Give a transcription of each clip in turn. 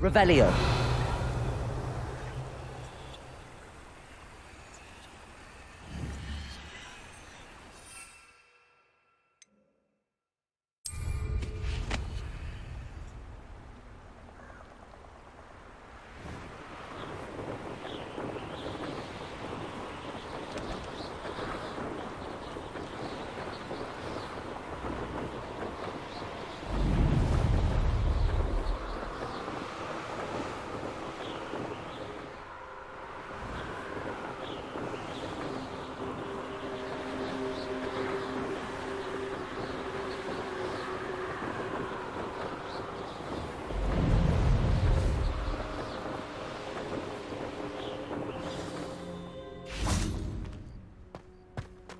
Revelio.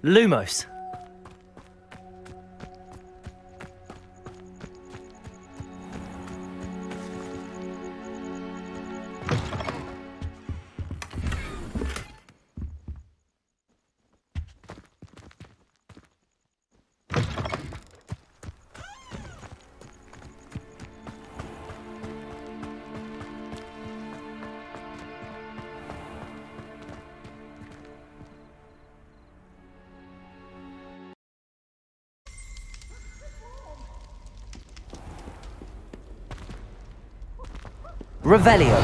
Lumos. Revelio.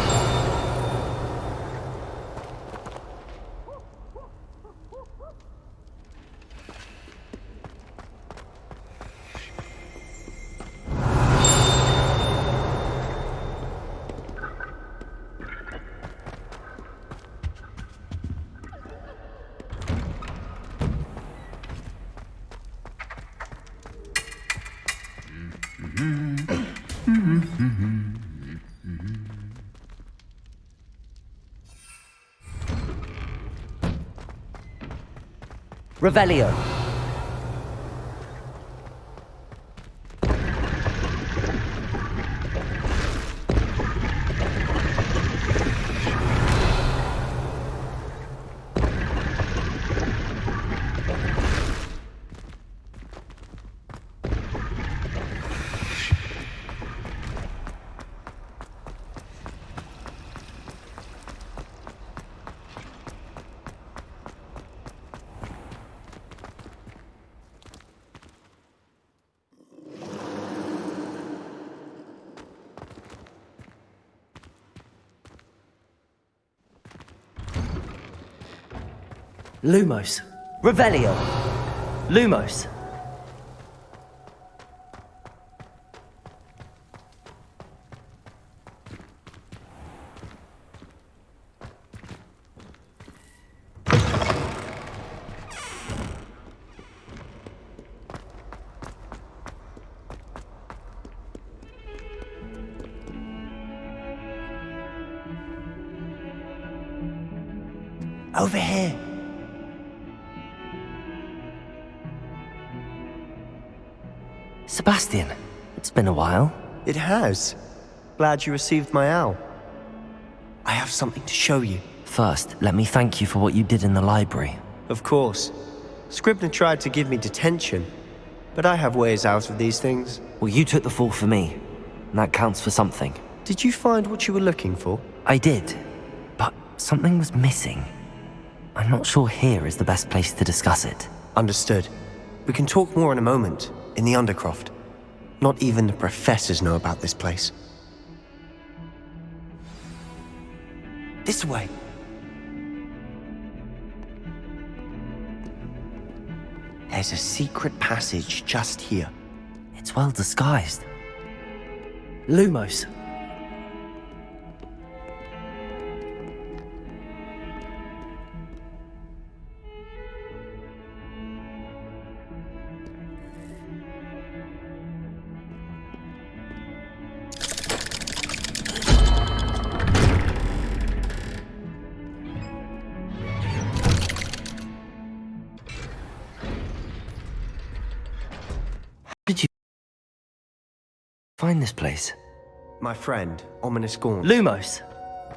Revelio. Lumos. Revelio. Lumos. Over here. Sebastian, it's been a while. It has. Glad you received my owl. I have something to show you. First, let me thank you for what you did in the library. Of course. Scribner tried to give me detention, but I have ways out of these things. Well, you took the fall for me, and that counts for something. Did you find what you were looking for? I did, but something was missing. I'm not sure here is the best place to discuss it. Understood. We can talk more in a moment, in the Undercroft. Not even the professors know about this place. This way. There's a secret passage just here. It's well disguised. Lumos. Find this place? My friend, Ominous Gaunt. Lumos!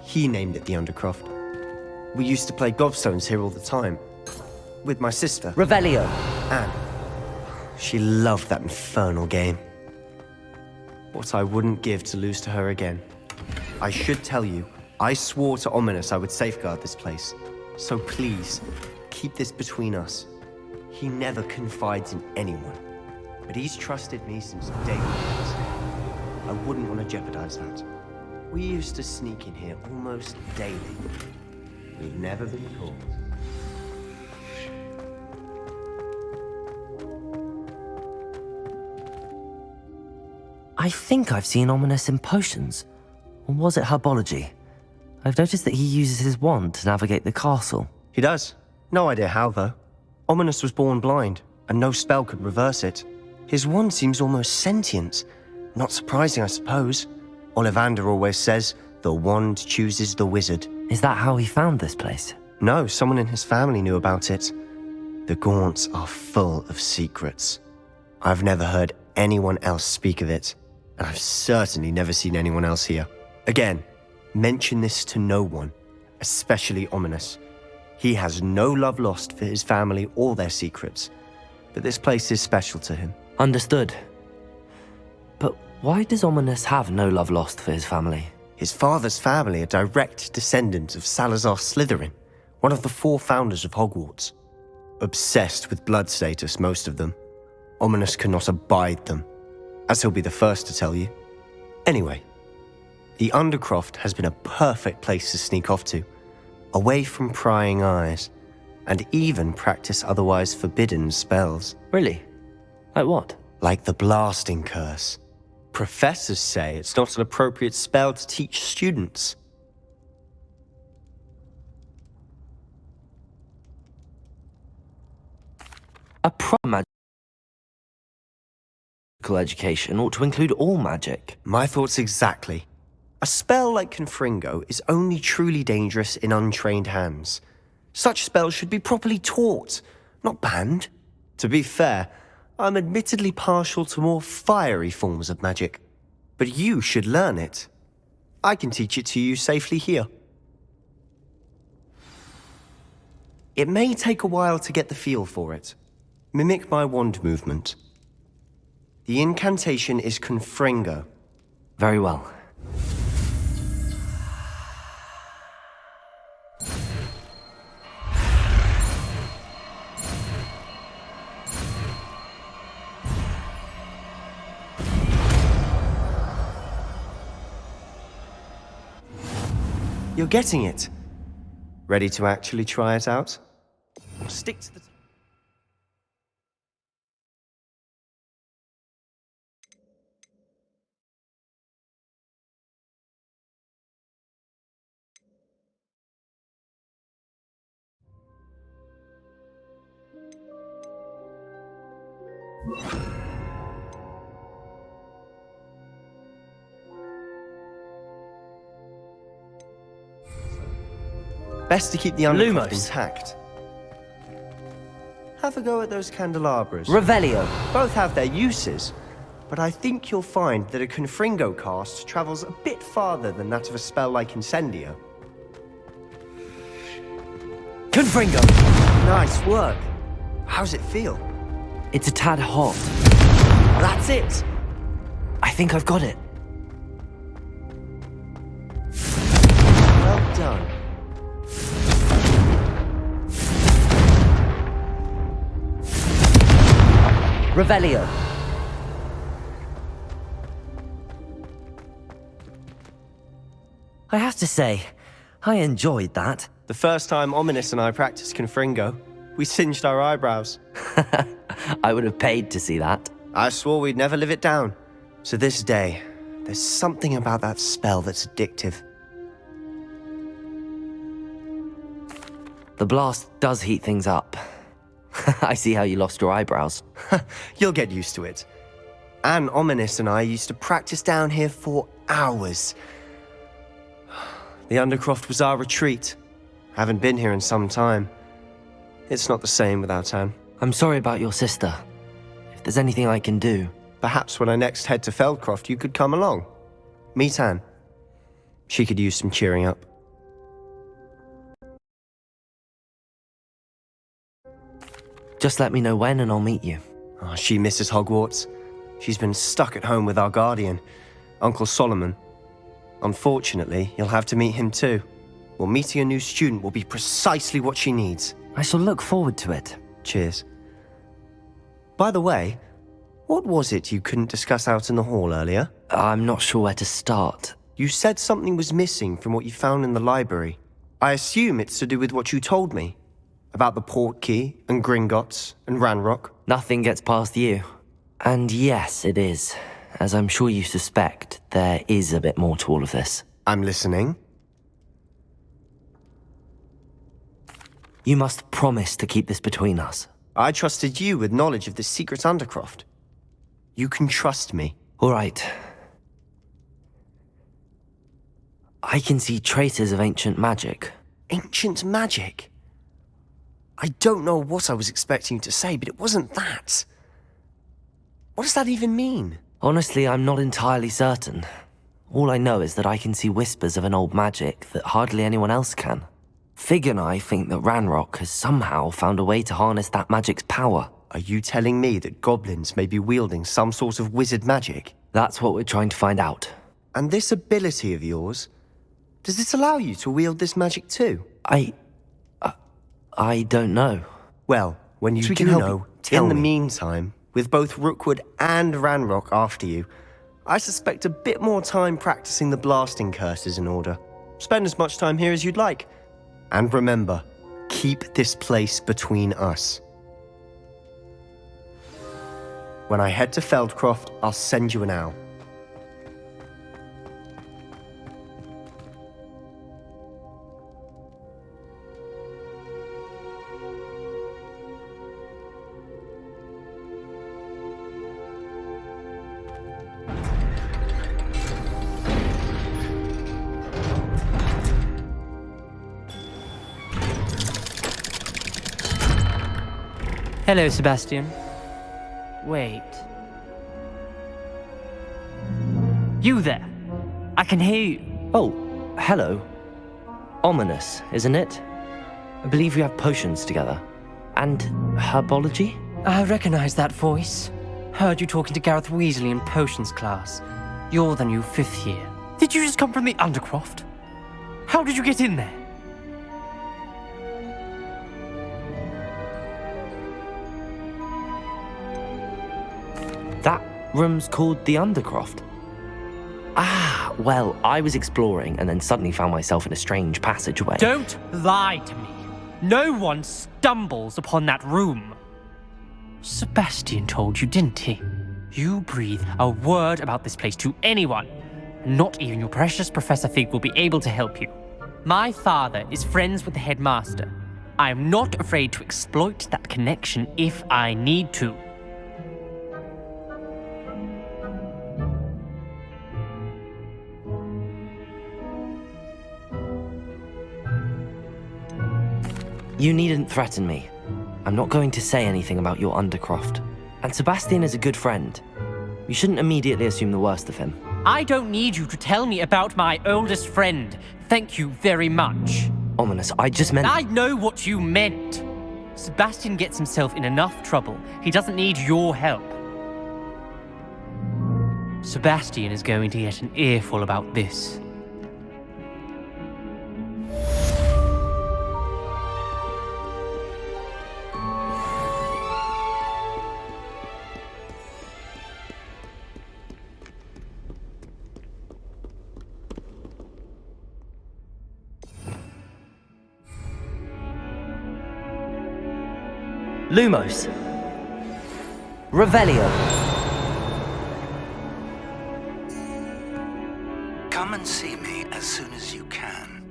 He named it the Undercroft. We used to play gobstones here all the time. With my sister. Revelio! Anne. She loved that infernal game. What I wouldn't give to lose to her again. I should tell you, I swore to Ominous I would safeguard this place. So please, keep this between us. He never confides in anyone. But he's trusted me since day one. I wouldn't want to jeopardize that. We used to sneak in here almost daily. We've never been caught. I think I've seen Ominous in potions. Or was it herbology? I've noticed that he uses his wand to navigate the castle. He does. No idea how, though. Ominous was born blind, and no spell could reverse it. His wand seems almost sentient. Not surprising, I suppose. Ollivander always says, the wand chooses the wizard. Is that how he found this place? No, someone in his family knew about it. The Gaunts are full of secrets. I've never heard anyone else speak of it, and I've certainly never seen anyone else here. Again, mention this to no one, especially Ominous. He has no love lost for his family or their secrets, but this place is special to him. Understood. But why does Ominous have no love lost for his family? His father's family are direct descendants of Salazar Slytherin, one of the 4 founders of Hogwarts. Obsessed with blood status, most of them. Ominous cannot abide them, as he'll be the first to tell you. Anyway, the Undercroft has been a perfect place to sneak off to, away from prying eyes, and even practice otherwise forbidden spells. Really? Like what? Like the blasting curse. Professors say it's not an appropriate spell to teach students. A proper magical education ought to include all magic. My thoughts exactly. A spell like Confringo is only truly dangerous in untrained hands. Such spells should be properly taught, not banned. To be fair, I'm admittedly partial to more fiery forms of magic. But you should learn it. I can teach it to you safely here. It may take a while to get the feel for it. Mimic my wand movement. The incantation is Confringo. Very well. You're getting it. Ready to actually try it out? Stick to the... Best to keep the undercroft Lumos. intact. Have a go at those candelabras. Revelio. Both have their uses, but I think you'll find that a Confringo cast travels a bit farther than that of a spell like Incendio. Confringo. Nice work. How's it feel? It's a tad hot. That's it! I think I've got it. Well done. Revelio. I have to say, I enjoyed that. The first time Ominous and I practiced Confringo, we singed our eyebrows. I would have paid to see that. I swore we'd never live it down. To this day, there's something about that spell that's addictive. The blast does heat things up. I see how you lost your eyebrows. You'll get used to it. Anne, Ominous and I used to practice down here for hours. The Undercroft was our retreat. Haven't been here in some time. It's not the same without Anne. I'm sorry about your sister. If there's anything I can do... Perhaps when I next head to Feldcroft, you could come along. Meet Anne. She could use some cheering up. Just let me know when and I'll meet you. Oh, she misses Hogwarts. She's been stuck at home with our guardian, Uncle Solomon. Unfortunately, you'll have to meet him too. Well, meeting a new student will be precisely what she needs. I shall look forward to it. Cheers. By the way, what was it you couldn't discuss out in the hall earlier? I'm not sure where to start. You said something was missing from what you found in the library. I assume it's to do with what you told me. About the Portkey, and Gringotts, and Ranrock. Nothing gets past you. And yes, it is. As I'm sure you suspect, there is a bit more to all of this. I'm listening. You must promise to keep this between us. I trusted you with knowledge of the secret Undercroft. You can trust me. All right. I can see traces of ancient magic. Ancient magic? I don't know what I was expecting you to say, but it wasn't that. What does that even mean? Honestly, I'm not entirely certain. All I know is that I can see whispers of an old magic that hardly anyone else can. Fig and I think that Ranrock has somehow found a way to harness that magic's power. Are you telling me that goblins may be wielding some sort of wizard magic? That's what we're trying to find out. And this ability of yours, does it allow you to wield this magic too? I don't know. Well, when you do know, in the meantime, with both Rookwood and Ranrock after you, I suspect a bit more time practicing the blasting curses in order. Spend as much time here as you'd like. And remember, keep this place between us. When I head to Feldcroft, I'll send you an owl. Hello, Sebastian. Wait. You there? I can hear you. Oh, hello. Ominous, isn't it? I believe we have potions together. And herbology? I recognize that voice. Heard you talking to Gareth Weasley in potions class. You're the new 5th year. Did you just come from the Undercroft? How did you get in there? That room's called the Undercroft. Ah, well, I was exploring and then suddenly found myself in a strange passageway. Don't lie to me. No one stumbles upon that room. Sebastian told you, didn't he? You breathe a word about this place to anyone, and not even your precious Professor Fig will be able to help you. My father is friends with the headmaster. I am not afraid to exploit that connection if I need to. You needn't threaten me. I'm not going to say anything about your undercroft. And Sebastian is a good friend. You shouldn't immediately assume the worst of him. I don't need you to tell me about my oldest friend. Thank you very much. Ominous, I just meant... I know what you meant. Sebastian gets himself in enough trouble. He doesn't need your help. Sebastian is going to get an earful about this. Lumos. Revelio. Come and see me as soon as you can.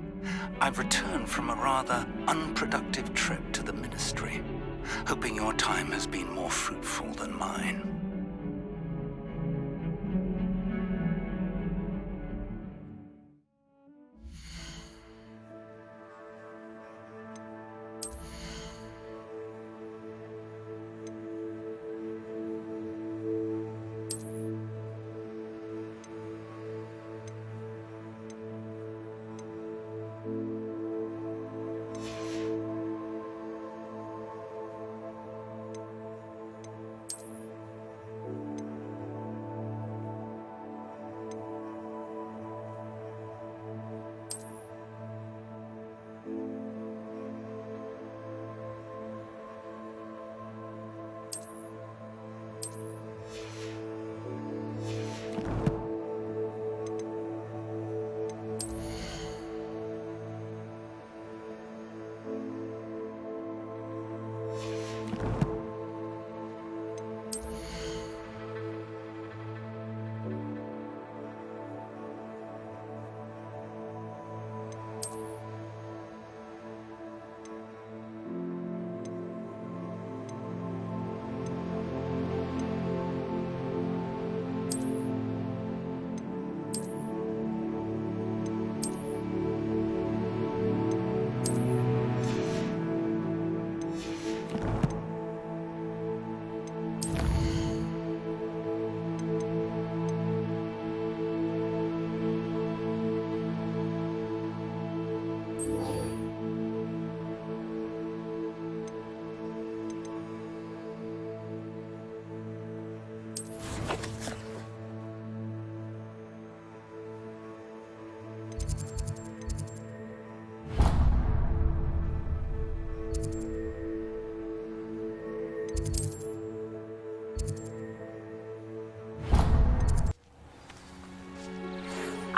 I've returned from a rather unproductive trip to the ministry, hoping your time has been more fruitful than mine.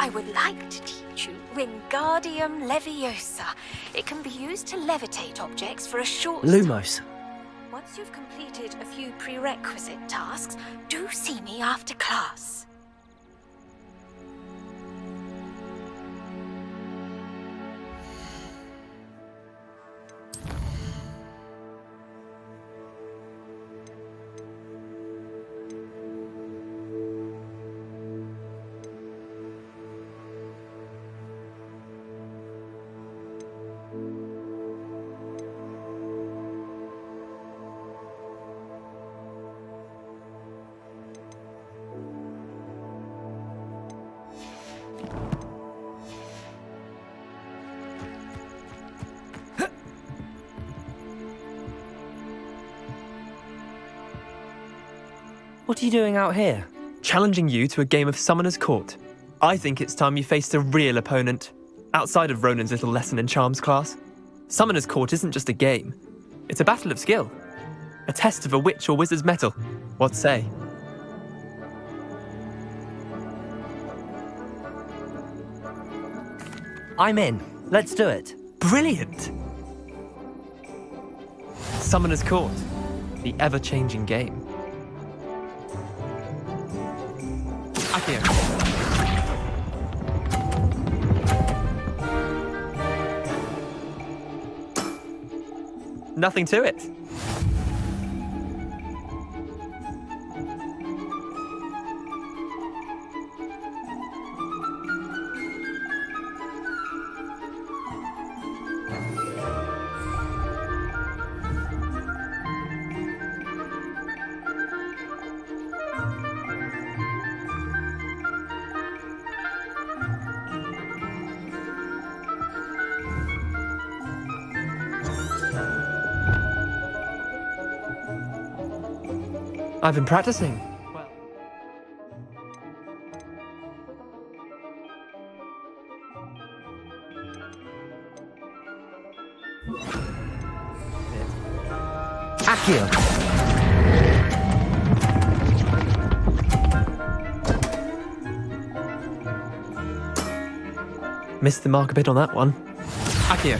I would like to teach you Wingardium Leviosa. It can be used to levitate objects for a short time. Lumos. Once you've completed a few prerequisite tasks, do see me after class. What are you doing out here? Challenging you to a game of Summoner's Court. I think it's time you faced a real opponent, outside of Ronan's little lesson in charms class. Summoner's Court isn't just a game. It's a battle of skill. A test of a witch or wizard's mettle. What say? I'm in. Let's do it. Brilliant! Summoner's Court. The ever-changing game. Accio. Nothing to it. I've been practicing. Akio! Missed the mark a bit on that one. Akio.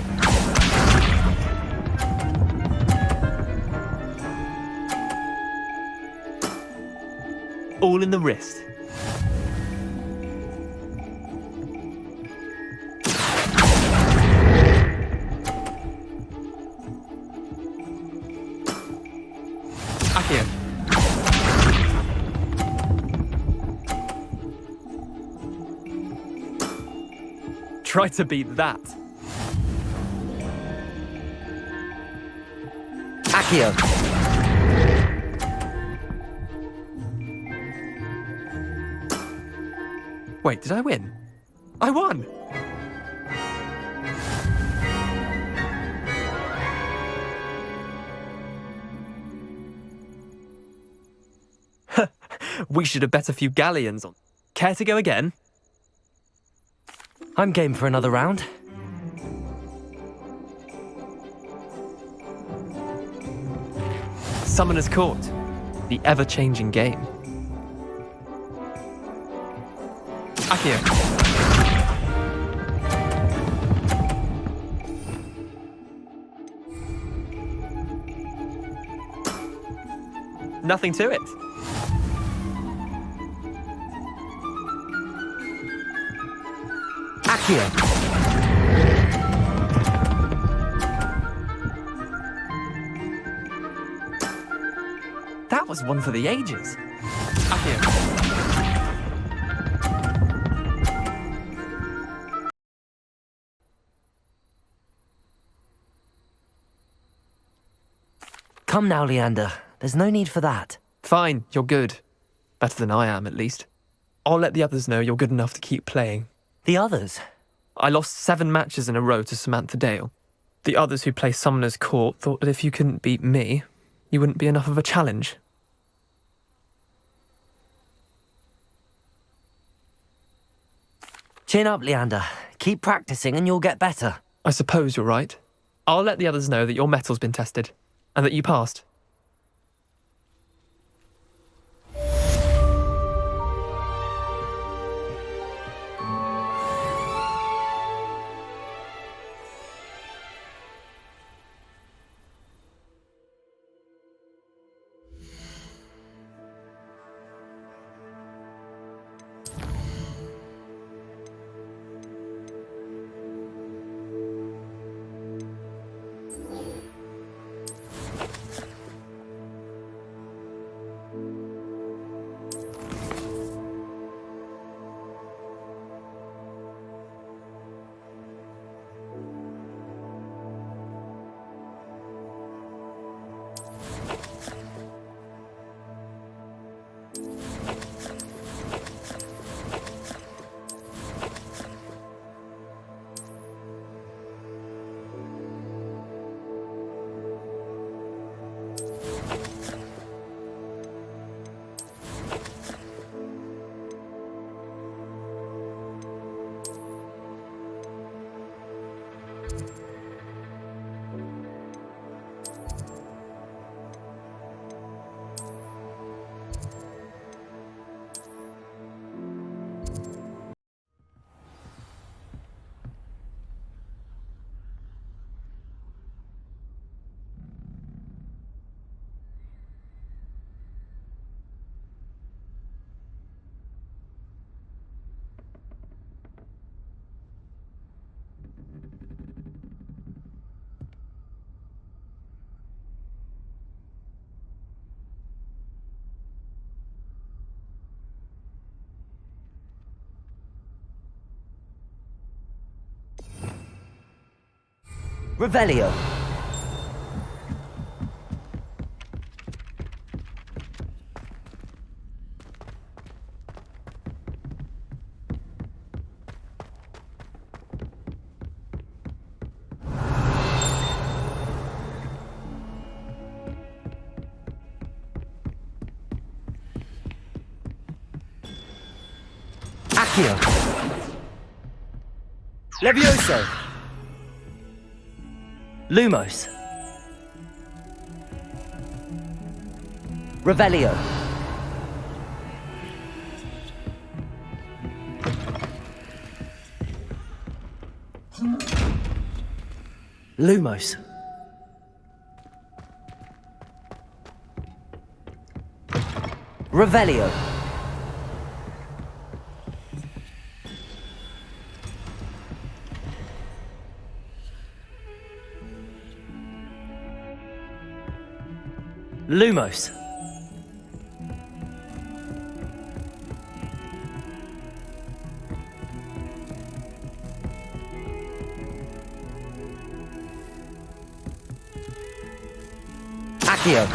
All in the wrist. Akio. Try to beat that. Akio! Wait, did I win? I won! We should have bet a few galleons on. Care to go again? I'm game for another round. Summoner's Court. The ever-changing game. Akio. Nothing to it. Akio! That was one for the ages. Akio. Come now, Leander. There's no need for that. Fine, you're good. Better than I am, at least. I'll let the others know you're good enough to keep playing. The others? I lost 7 matches in a row to Samantha Dale. The others who play Summoner's Court thought that if you couldn't beat me, you wouldn't be enough of a challenge. Chin up, Leander. Keep practicing and you'll get better. I suppose you're right. I'll let the others know that your metal's been tested, and that you passed. Revelio. Accio. Levioso. Lumos. Revelio. Lumos. Revelio. Lumos. Accio.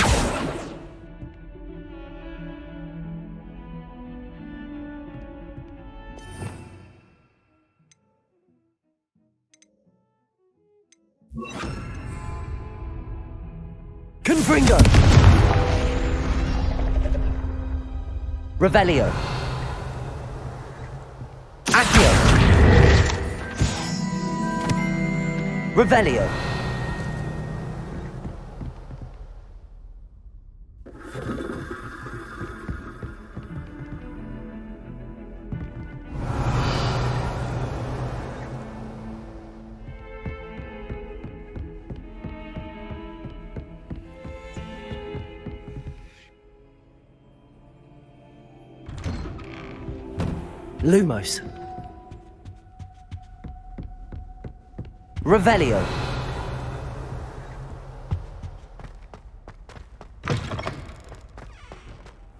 Confringo. Revelio. Accio. Revelio. Lumos. Revelio.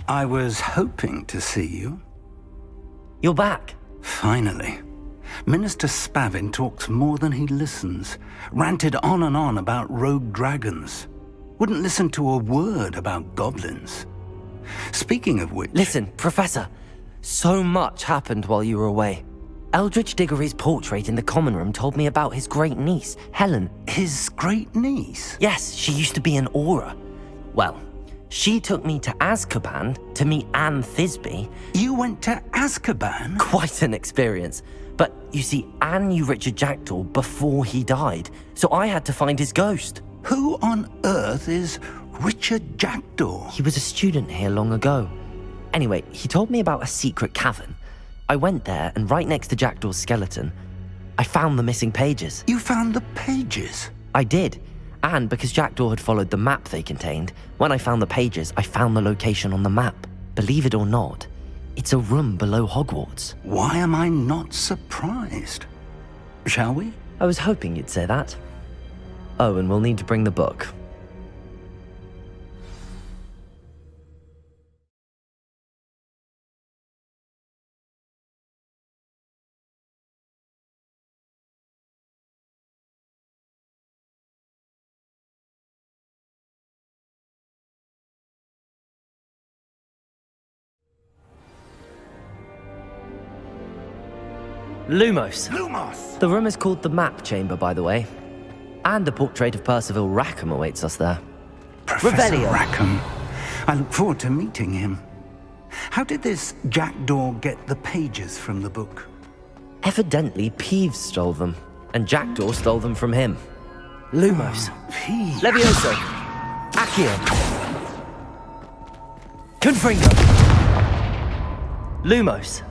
I was hoping to see you. You're back. Finally. Minister Spavin talks more than he listens. Ranted on and on about rogue dragons. Wouldn't listen to a word about goblins. Speaking of which... Listen, Professor. So much happened while you were away. Eldridge Diggory's portrait in the common room told me about his great niece, Helen. His great niece? Yes, she used to be an Auror. Well, she took me to Azkaban to meet Anne Thisbe. You went to Azkaban? Quite an experience. But you see, Anne knew Richard Jackdaw before he died, so I had to find his ghost. Who on earth is Richard Jackdaw? He was a student here long ago. Anyway, he told me about a secret cavern. I went there, and right next to Jackdaw's skeleton, I found the missing pages. You found the pages? I did. And because Jackdaw had followed the map they contained, when I found the pages, I found the location on the map. Believe it or not, it's a room below Hogwarts. Why am I not surprised? Shall we? I was hoping you'd say that. Oh, and we'll need to bring the book. Lumos. Lumos! The room is called the Map Chamber, by the way. And a portrait of Percival Rackham awaits us there. Professor Revelio. Rackham. I look forward to meeting him. How did this Jackdaw get the pages from the book? Evidently, Peeves stole them, and Jackdaw stole them from him. Lumos. Peeves. Levioso. Accio. Confringo. Lumos.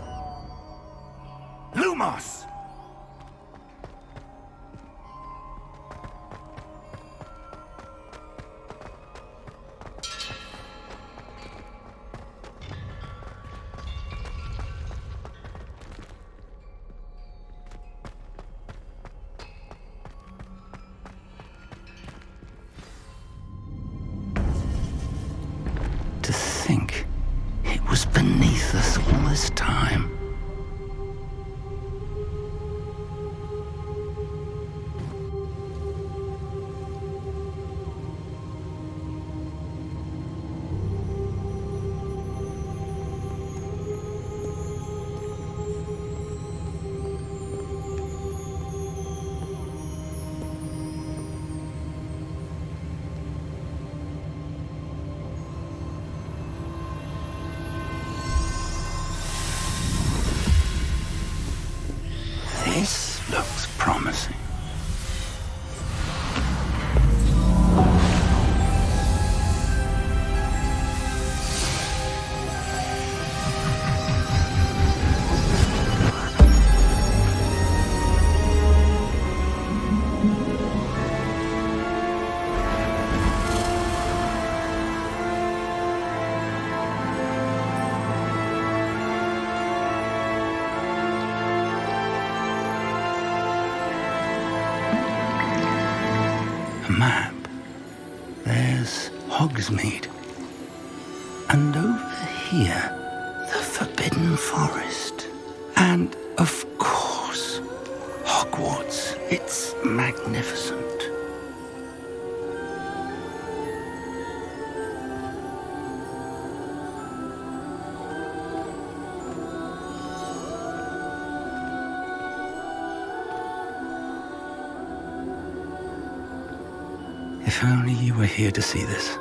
Lumos! To think it was beneath us all this time. This looks promising. Map. There's Hogsmeade. And over here, the Forbidden Forest. And, of course, Hogwarts. It's magnificent. If only you were here to see this.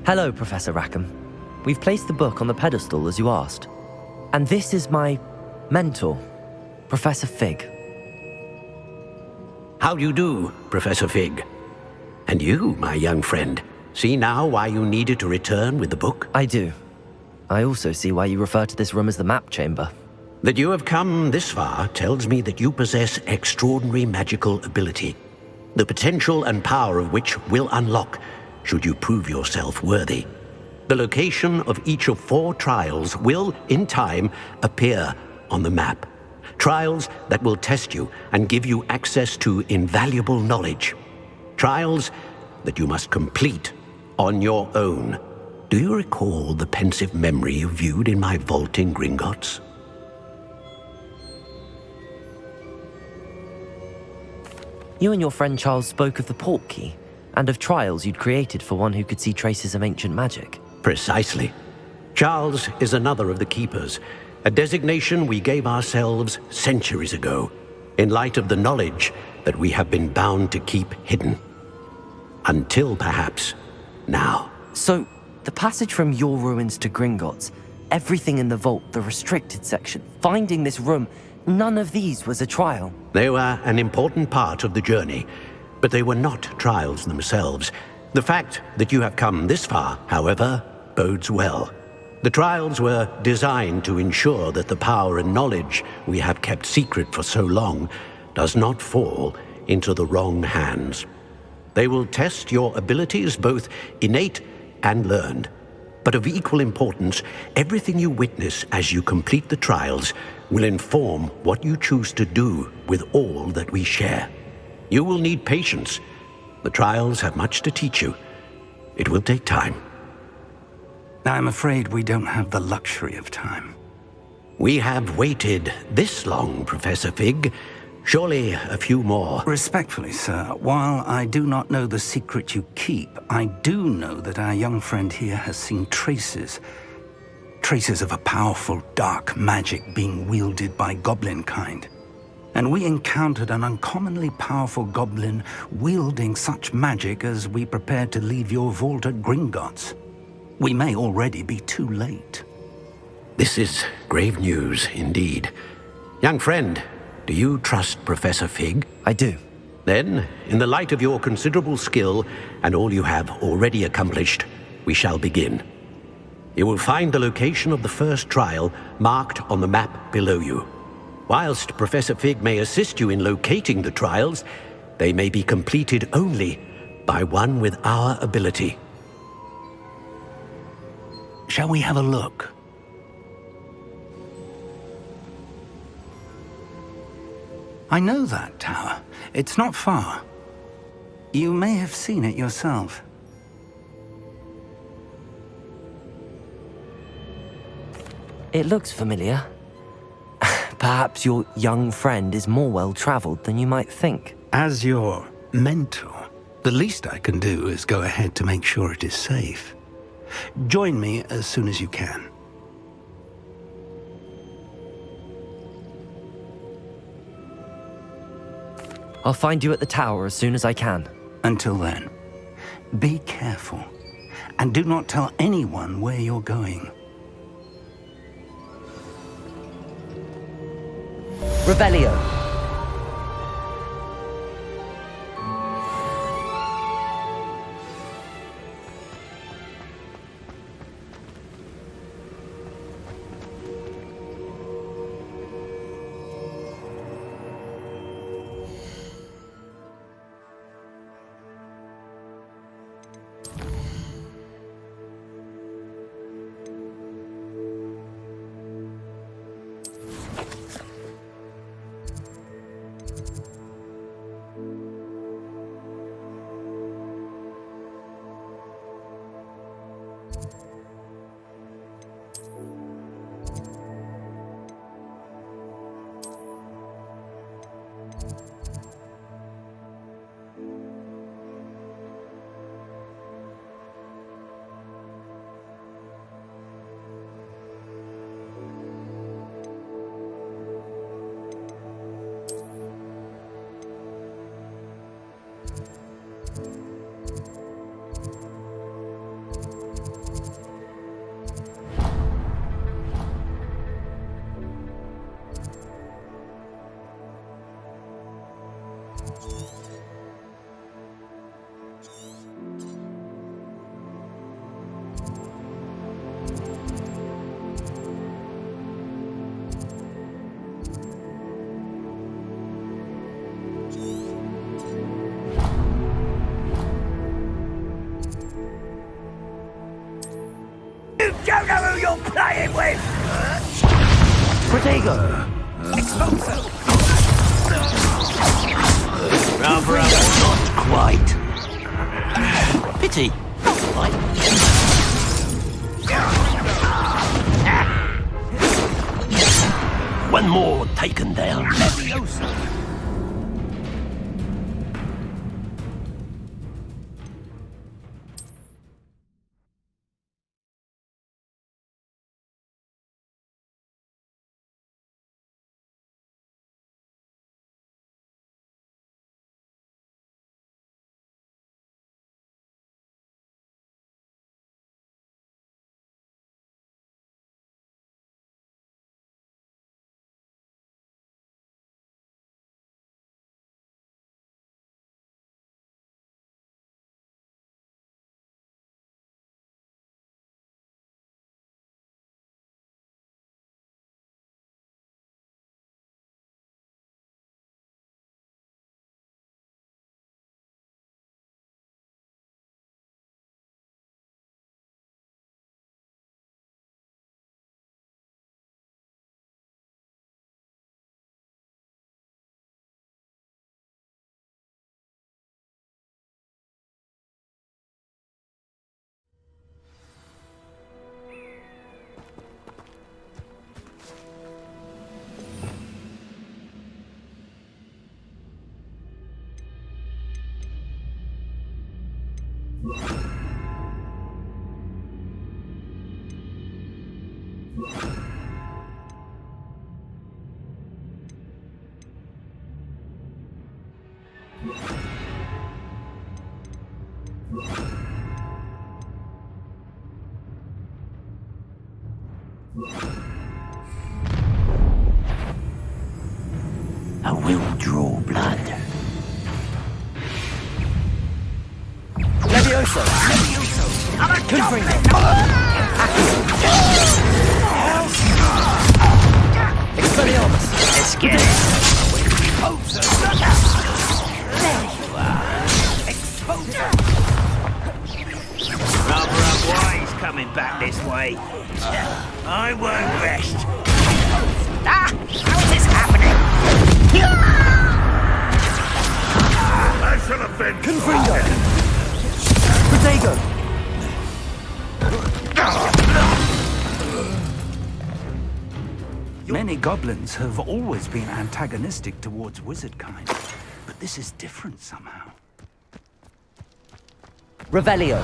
Hello, Professor Rackham. We've placed the book on the pedestal as you asked. And this is my mentor, Professor Fig. How do you do, Professor Fig? And you, my young friend, see now why you needed to return with the book? I do. I also see why you refer to this room as the map chamber. That you have come this far tells me that you possess extraordinary magical ability, the potential and power of which will unlock should you prove yourself worthy. The location of each of 4 trials will, in time, appear on the map. Trials that will test you and give you access to invaluable knowledge. Trials that you must complete on your own. Do you recall the pensive memory you viewed in my vault in Gringotts? You and your friend Charles spoke of the port key, and of trials you'd created for one who could see traces of ancient magic. Precisely. Charles is another of the keepers, a designation we gave ourselves centuries ago, in light of the knowledge that we have been bound to keep hidden. Until perhaps now. So, the passage from your ruins to Gringotts, everything in the vault, the restricted section, finding this room, none of these was a trial. They were an important part of the journey, but they were not trials themselves. The fact that you have come this far, however, bodes well. The trials were designed to ensure that the power and knowledge we have kept secret for so long does not fall into the wrong hands. They will test your abilities, both innate and learned. But of equal importance, everything you witness as you complete the trials will inform what you choose to do with all that we share. You will need patience. The trials have much to teach you. It will take time. I'm afraid we don't have the luxury of time. We have waited this long, Professor Fig. Surely a few more. Respectfully, sir, while I do not know the secret you keep, I do know that our young friend here has seen traces of a powerful dark magic being wielded by goblin kind. And we encountered an uncommonly powerful goblin wielding such magic as we prepared to leave your vault at Gringotts. We may already be too late. This is grave news indeed. Young friend, do you trust Professor Fig? I do. Then, in the light of your considerable skill and all you have already accomplished, we shall begin. You will find the location of the first trial marked on the map below you. Whilst Professor Fig may assist you in locating the trials, they may be completed only by one with our ability. Shall we have a look? I know that tower. It's not far. You may have seen it yourself. It looks familiar. Perhaps your young friend is more well-traveled than you might think. As your mentor, the least I can do is go ahead to make sure it is safe. Join me as soon as you can. I'll find you at the tower as soon as I can. Until then, be careful and do not tell anyone where you're going. Revelio. Don't know who you're playing with! Protego! Expulso! Rather not quite. Pity! One more taken down. I will draw blood. Levioso! Confringo! Expelliarmus! Escape! There you are. Exposure. Rather unwise coming back this way. I won't rest. Ah! How is this happening? I shall have been. Confringo! Protego! Many goblins have always been antagonistic towards wizard kind, but this is different somehow. Revelio!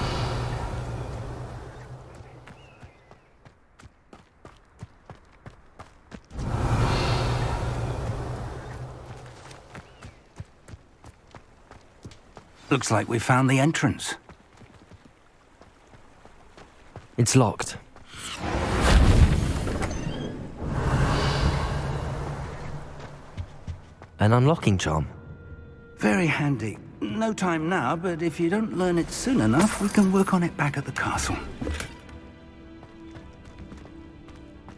Looks like we found the entrance. It's locked. An unlocking charm. Very handy. No time now, but if you don't learn it soon enough, we can work on it back at the castle.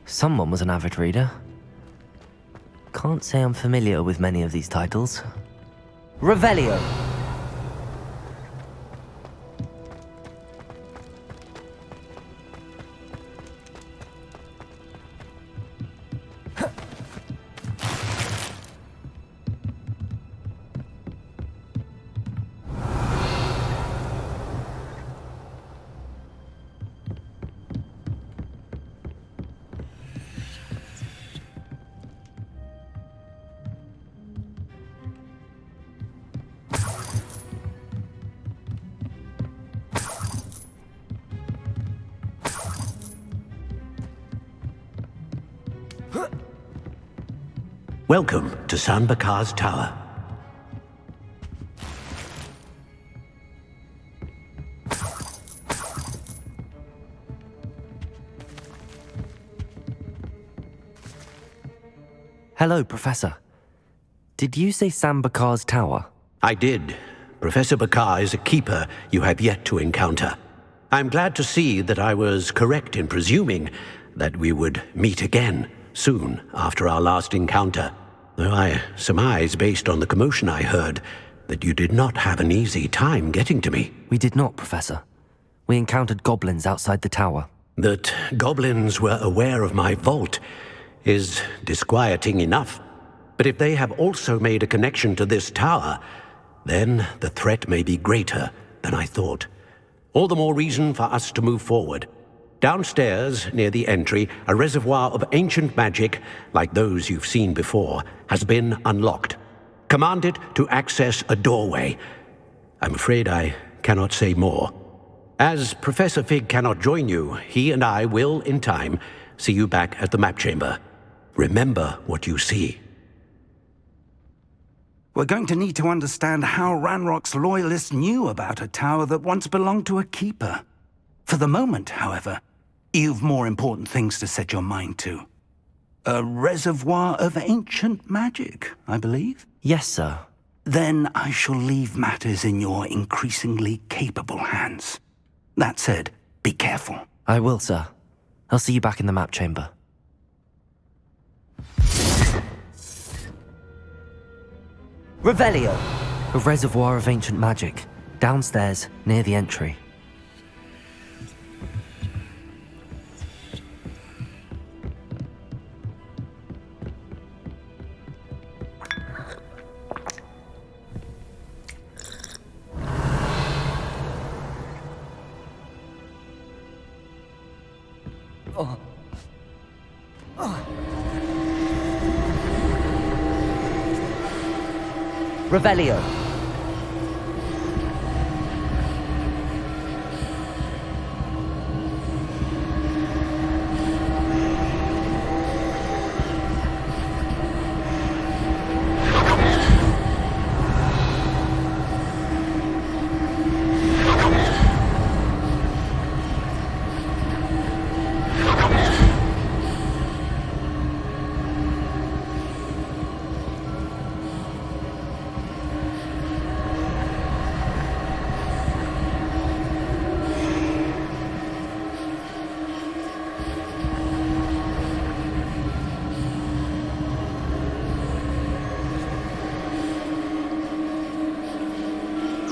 Someone was an avid reader. Can't say I'm familiar with many of these titles. Revelio. Welcome to Sanbakar's Tower. Hello, Professor. Did you say Sambakar's Tower? I did. Professor Bakar is a keeper you have yet to encounter. I'm glad to see that I was correct in presuming that we would meet again soon after our last encounter, though I surmise, based on the commotion I heard, that you did not have an easy time getting to me. We did not, Professor. We encountered goblins outside the tower. That goblins were aware of my vault is disquieting enough. But if they have also made a connection to this tower, then the threat may be greater than I thought. All the more reason for us to move forward. Downstairs, near the entry, a reservoir of ancient magic, like those you've seen before, has been unlocked. Command it to access a doorway. I'm afraid I cannot say more. As Professor Fig cannot join you, he and I will, in time, see you back at the map chamber. Remember what you see. We're going to need to understand how Ranrock's loyalists knew about a tower that once belonged to a keeper. For the moment, however, you've more important things to set your mind to. A reservoir of ancient magic, I believe? Yes, sir. Then I shall leave matters in your increasingly capable hands. That said, be careful. I will, sir. I'll see you back in the map chamber. Revelio! A reservoir of ancient magic. Downstairs, near the entry. Revelio.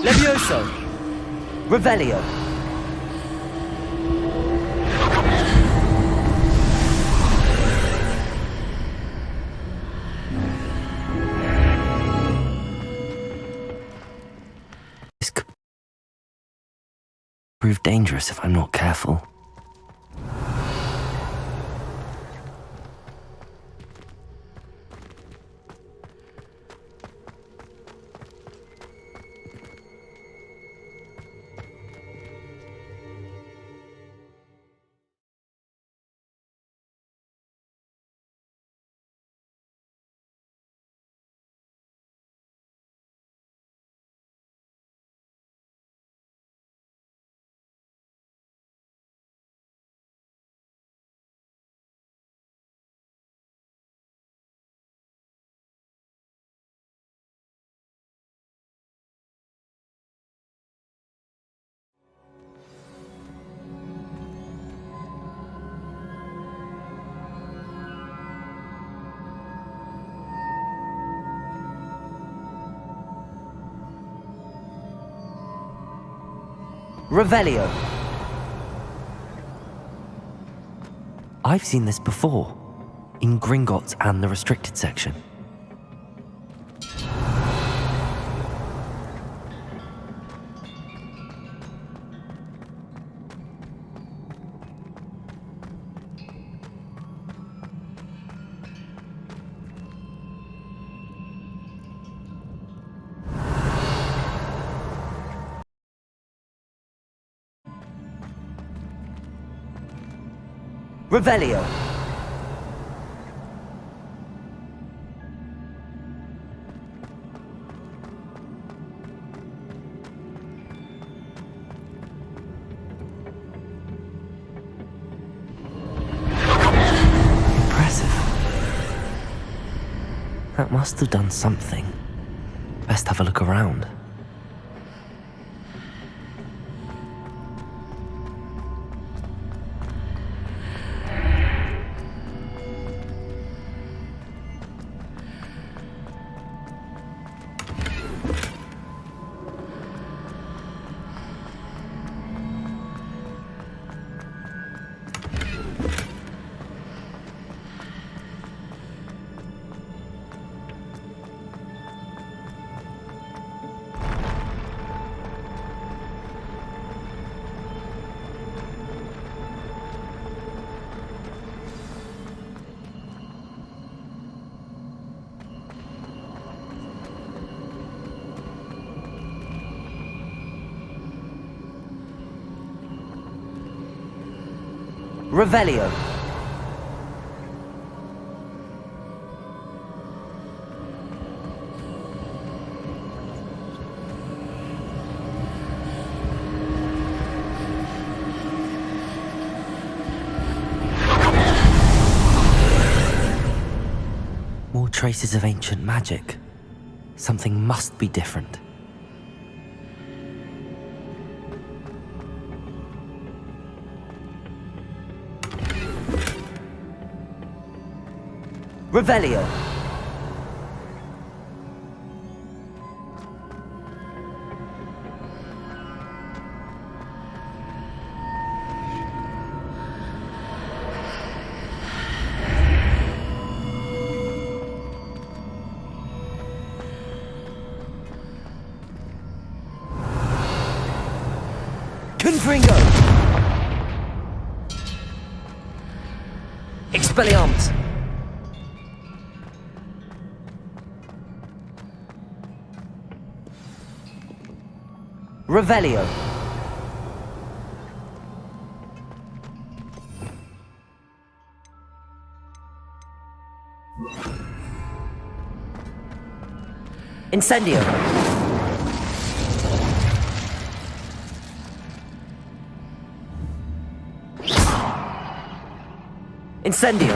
Levioso! Revelio! This could prove dangerous if I'm not careful. Revelio. I've seen this before, in Gringotts and the restricted section. Revelio. Impressive. That must have done something. Best have a look around. Revelio. More traces of ancient magic. Something must be different. Revelio. Confringo. Expelliarmus. Revelio. Incendio. Incendio.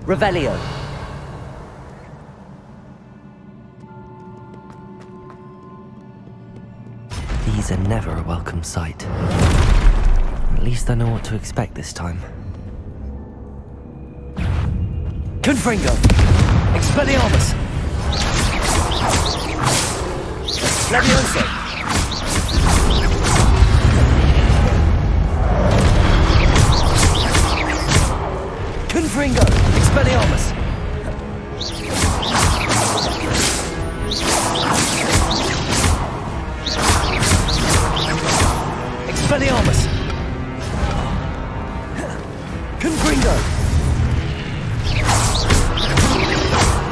Revelio. These are never a welcome sight. At least I know what to expect this time. Confringo. Expelliarmus. Levioso. Confringo. Expelliarmus. Expelliarmus. Confringo.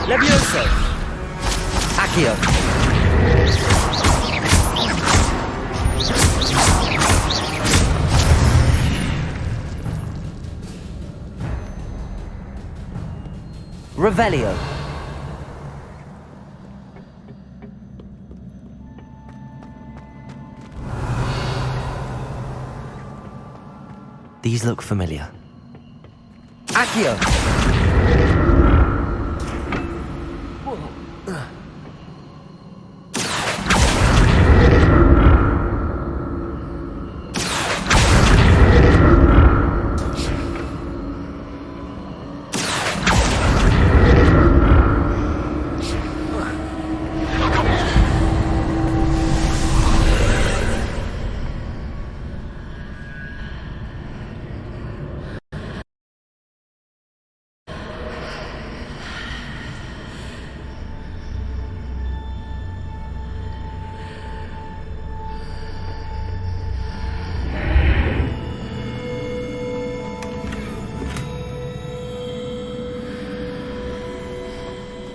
Levioso. Accio. Revelio. These look familiar. Accio.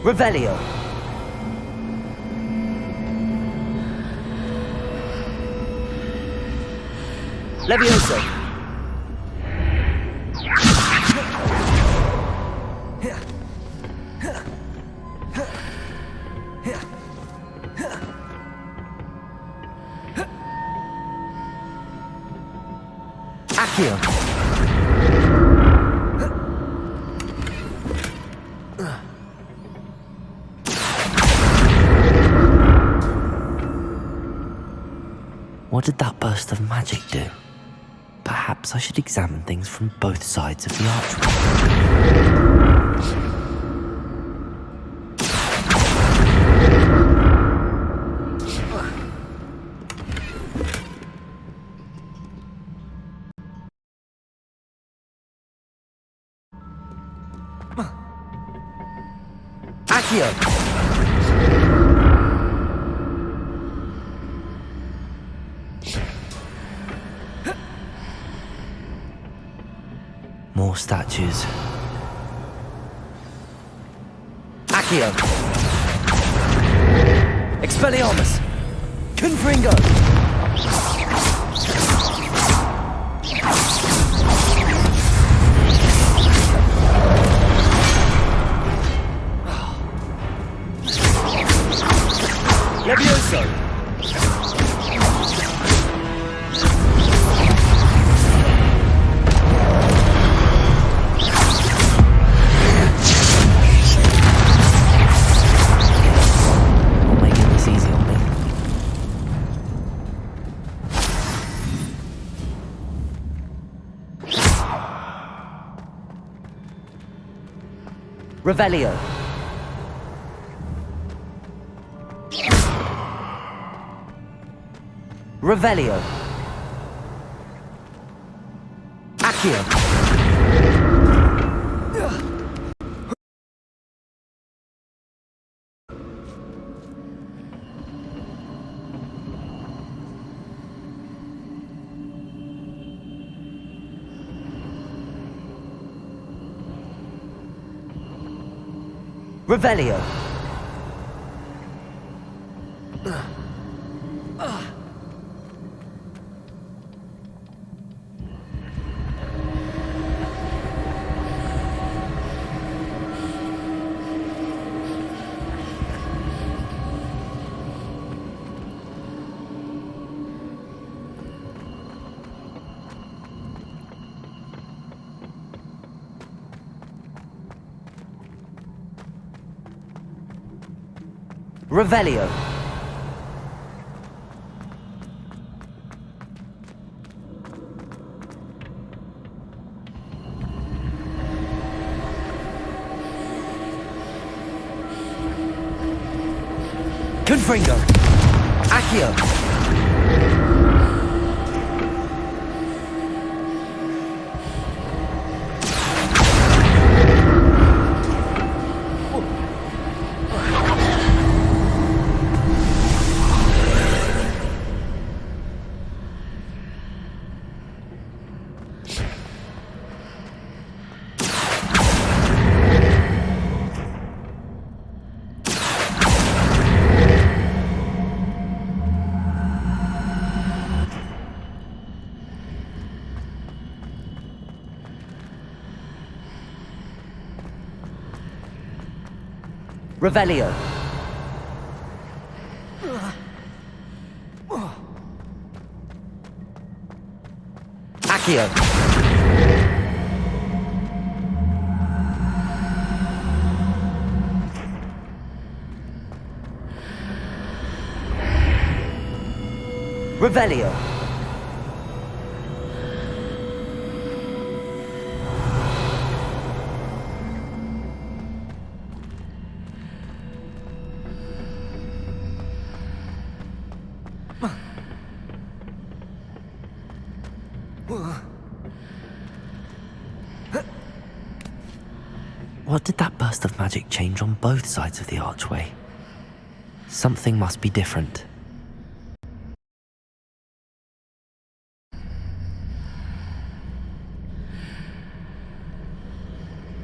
Revelio. Levioso. Accio. What did that burst of magic do? Perhaps I should examine things from both sides of the archway. Accio! More statues. Accio! Expelliarmus! Confringo! Levioso! Revelio. Revelio. Accio. Revelio. Revelio. Confringo. Accio. Revelio. Accio. Revelio. What did that burst of magic change on both sides of the archway? Something must be different.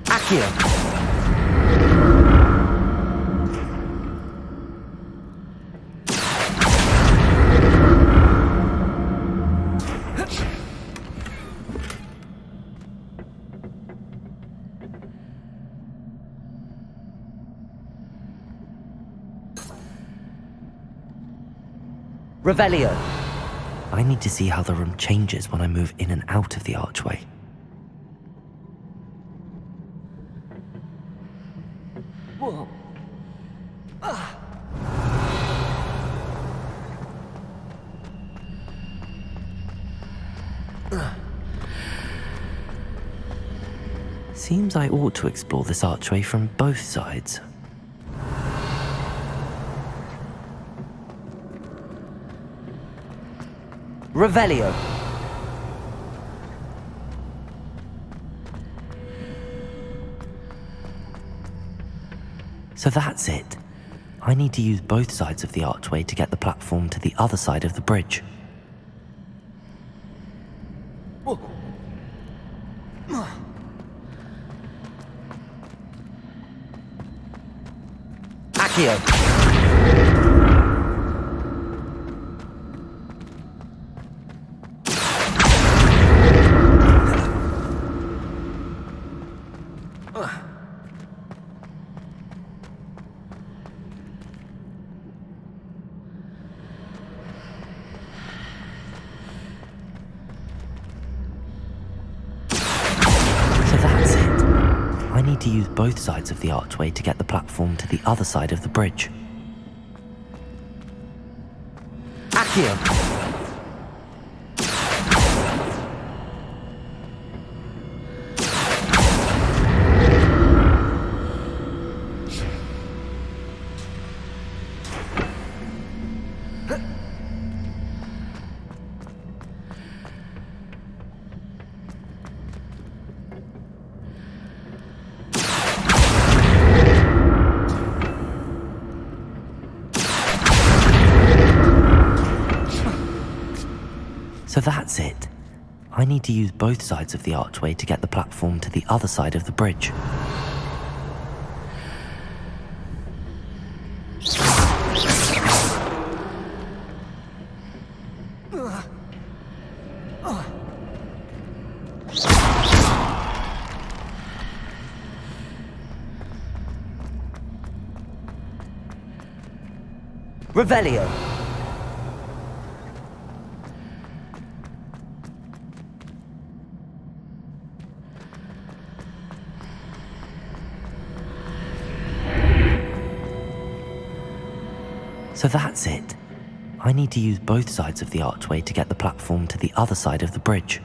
Accio. Revelio. I need to see how the room changes when I move in and out of the archway. Whoa. Seems I ought to explore this archway from both sides. Revelio. So that's it. I need to use both sides of the archway to get the platform to the other side of the bridge. Accio. To use both sides of the archway to get the platform to the other side of the bridge. Accio. So that's it. I need to use both sides of the archway to get the platform to the other side of the bridge. Revelio. So that's it. I need to use both sides of the archway to get the platform to the other side of the bridge.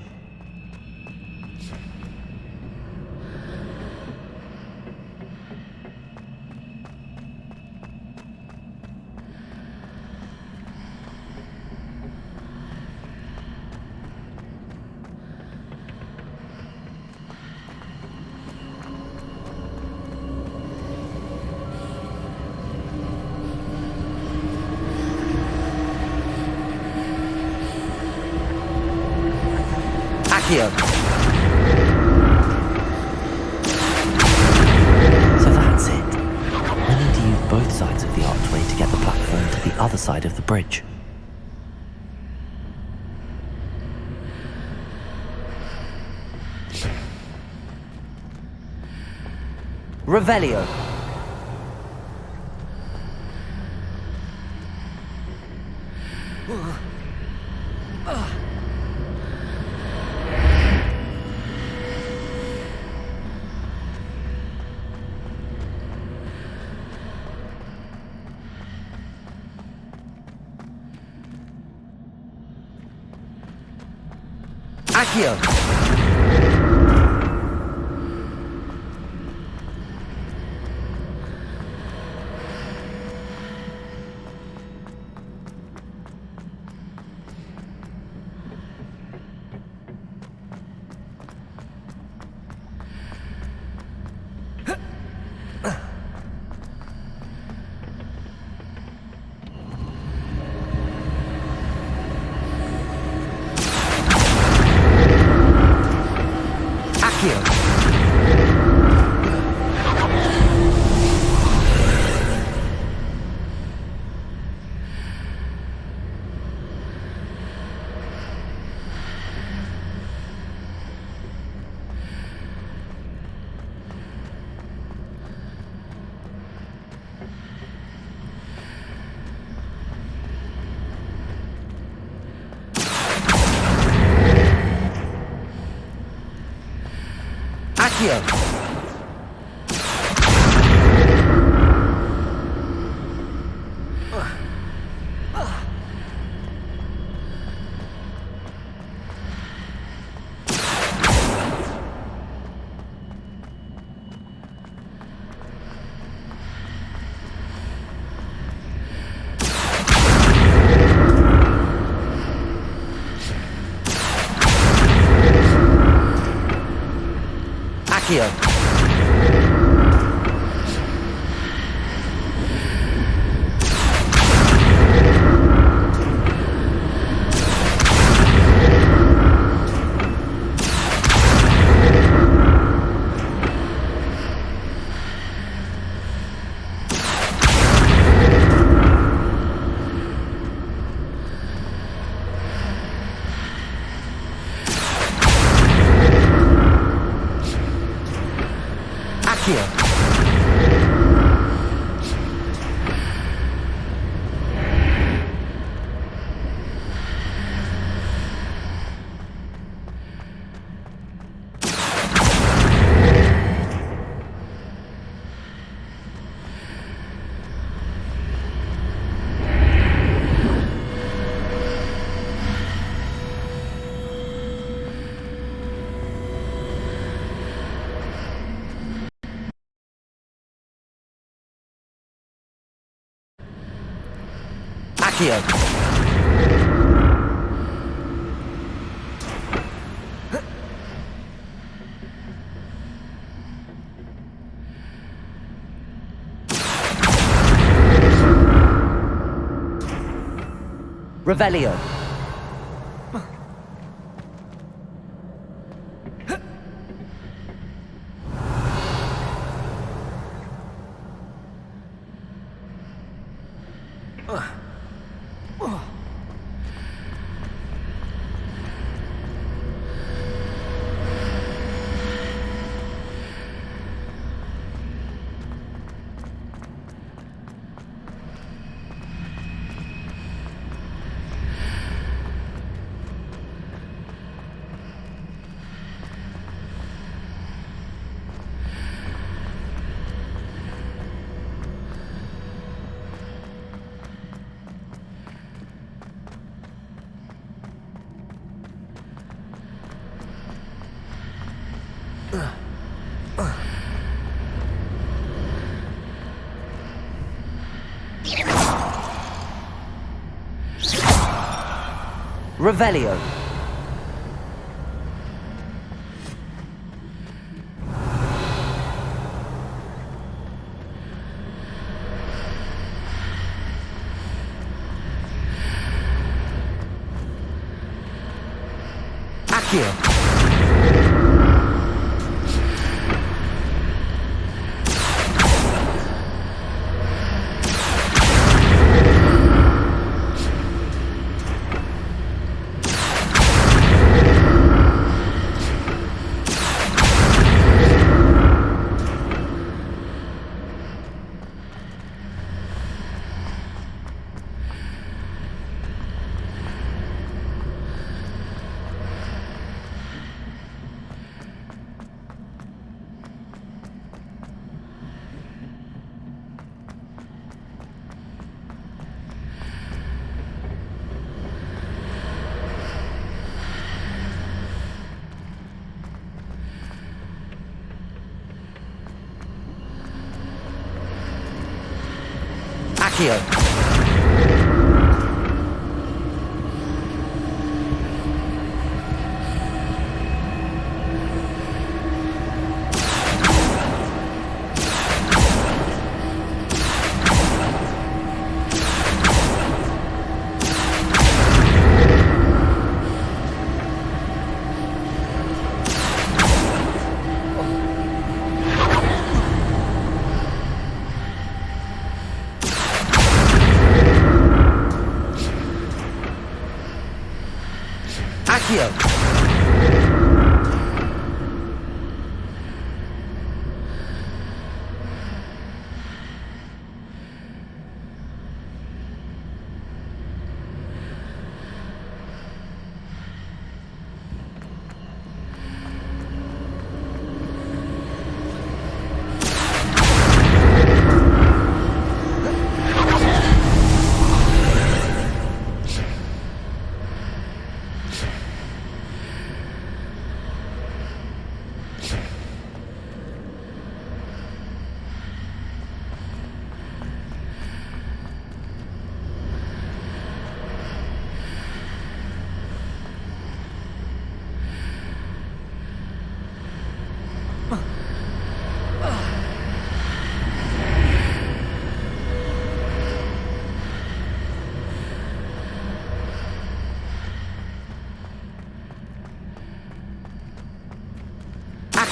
Accio. So that's it. I need to use both sides of the archway to get the platform to the other side of the bridge. Revelio. Accio. Accio! Accio! Accio! Accio! Revelio! Revelio! Accio! Accio! Accio!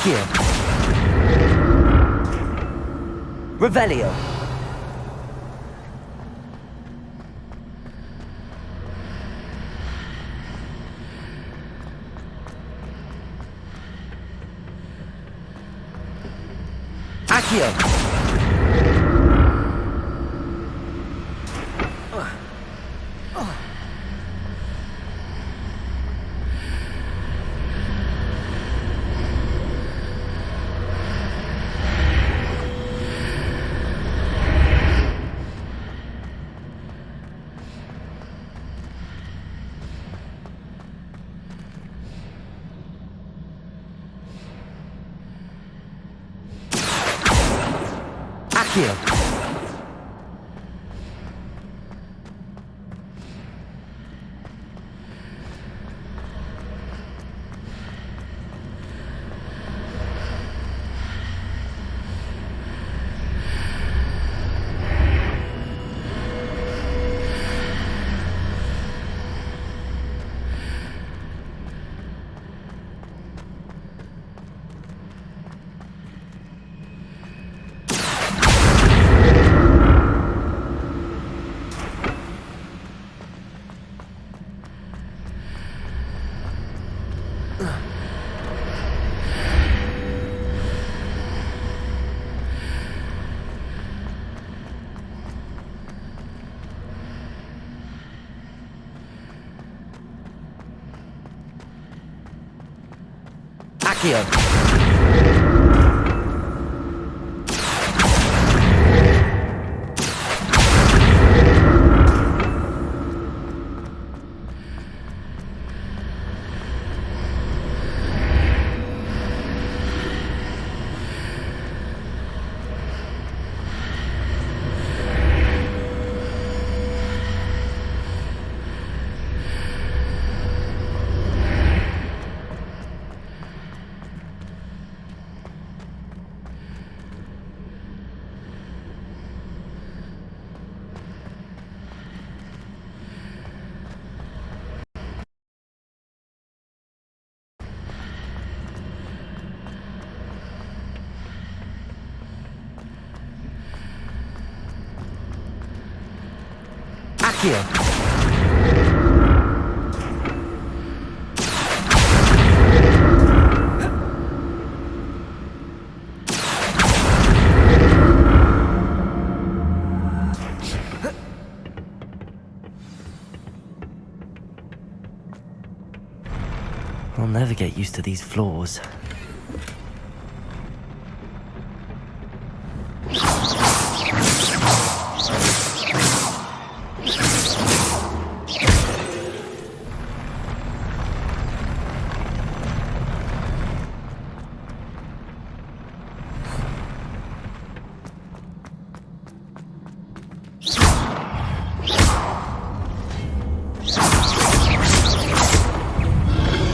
Accio. Revelio. Accio. Accio. Accio. Accio. I'll never get used to these floors.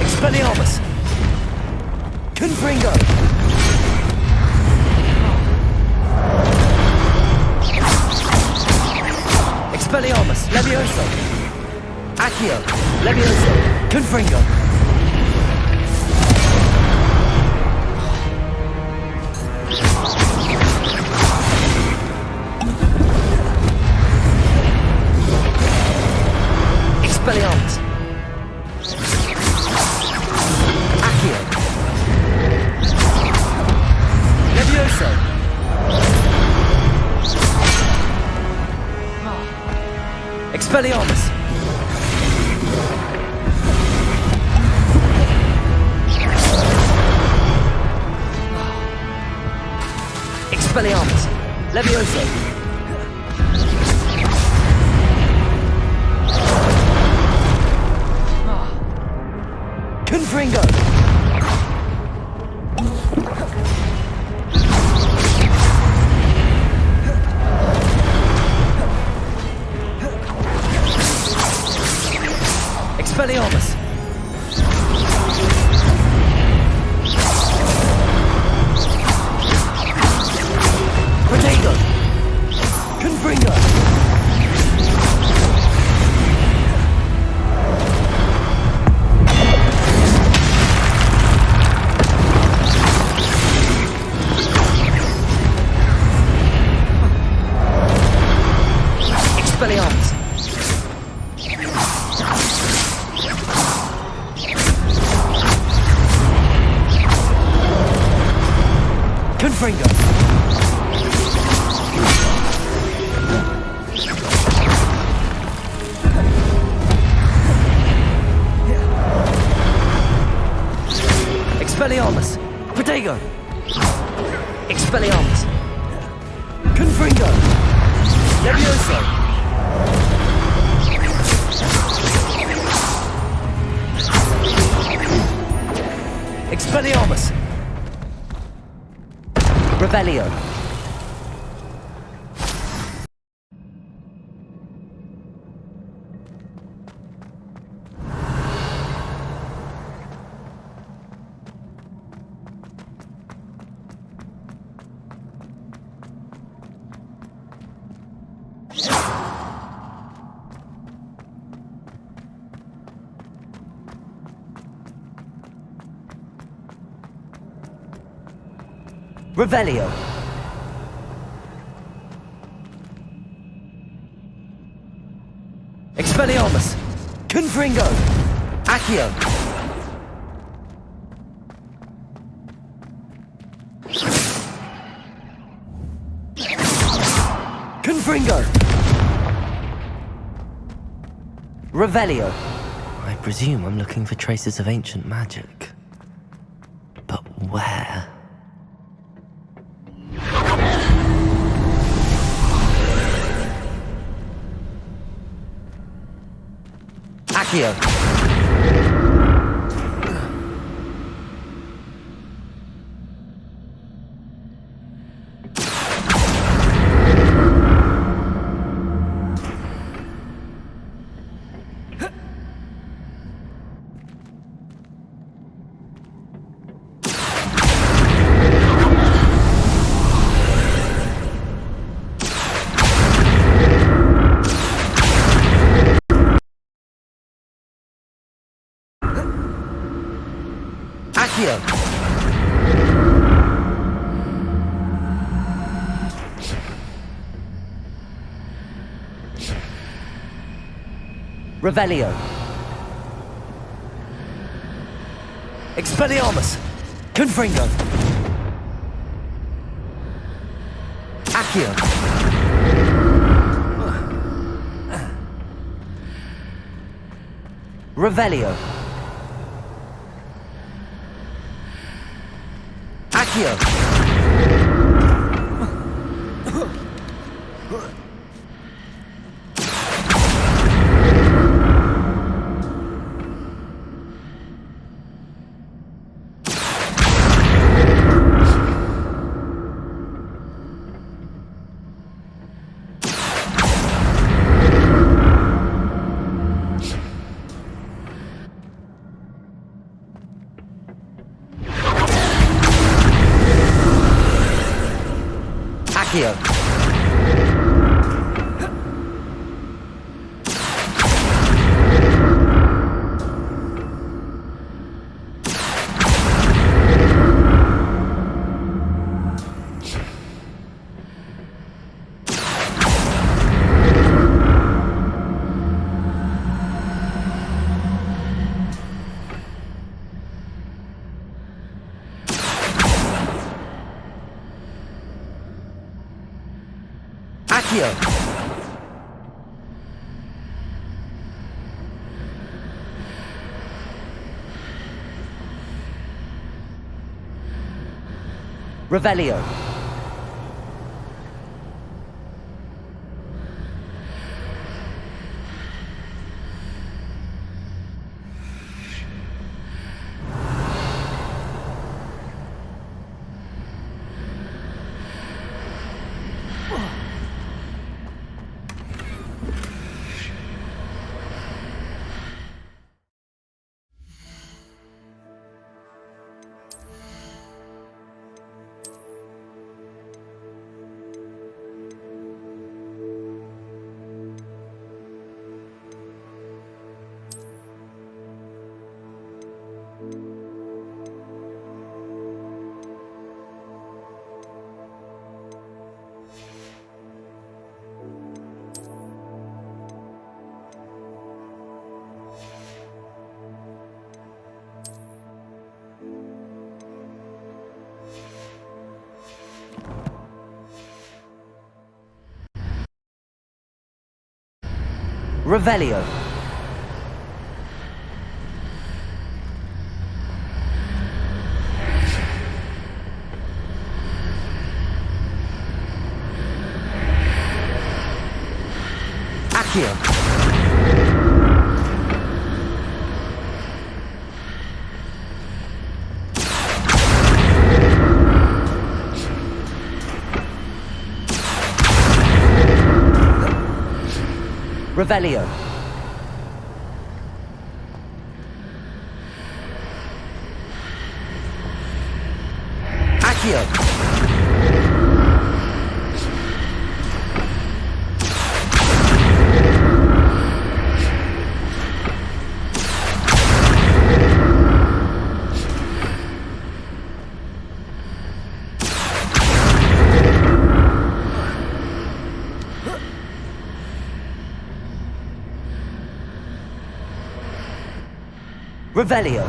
Expelliarmus! Confringo! Expelliarmus! Levioso! Accio! Levioso! Confringo! Expelliarmus! Accio! Levioso! Expelliarmus! Expelliarmus! Levioso! Confringo! Expelliarmus! Protego! Confringo! Confringo. Expelliarmus. Protego. Expelliarmus. Confringo. Levioso. Expelliarmus. Revelio. Revelio. Expelliarmus. Confringo. Accio. Confringo. Revelio. I presume I'm looking for traces of ancient magic. But where? Accio. Accio. Revelio. Expelliarmus. Confringo. Accio. Revelio. Accio. Accio. Accio. Revelio. Revelio. Accio. Revelio. Accio. Revelio.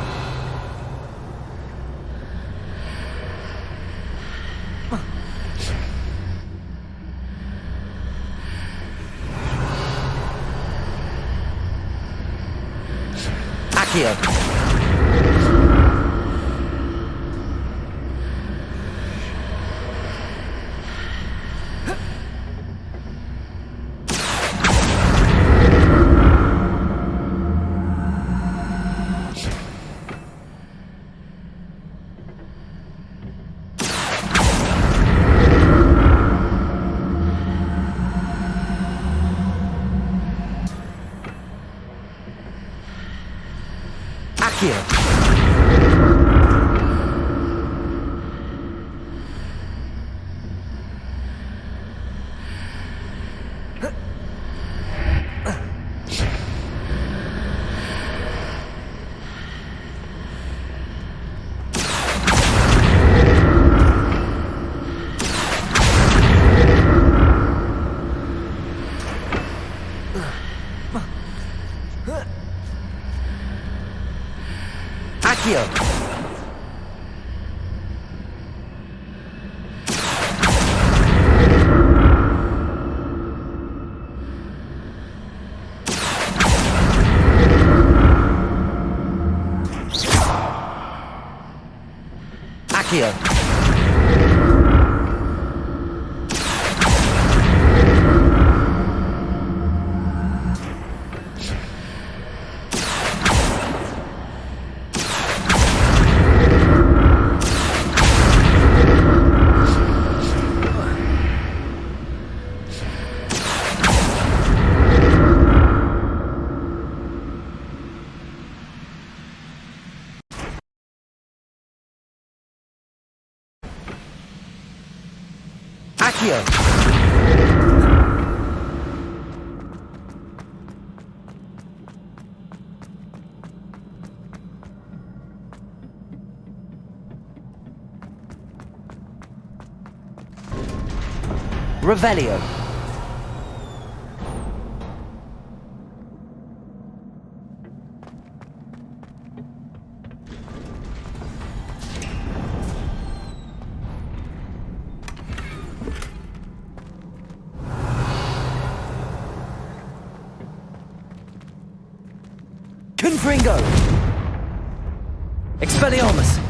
Accio. Accio. Accio. Accio. Accio. Revelio. Confringo! Expelliarmus!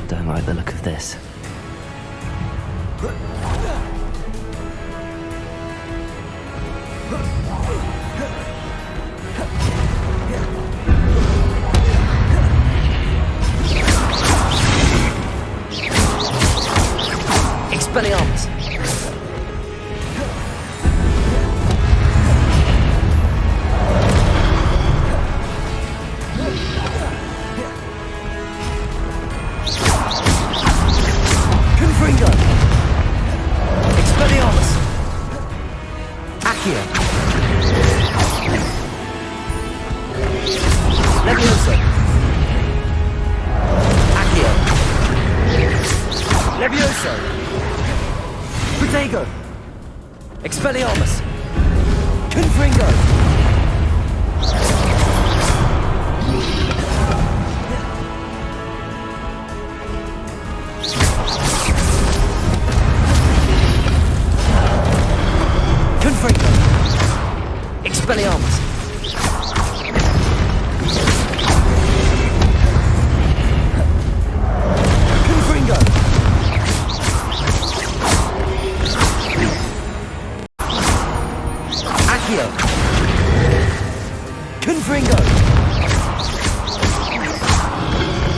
Don't like the look of this. Expelliarmus! Confringo! Expelliarmus! Accio! Levioso! Accio! Levioso! Protego! Expelliarmus! Confringo!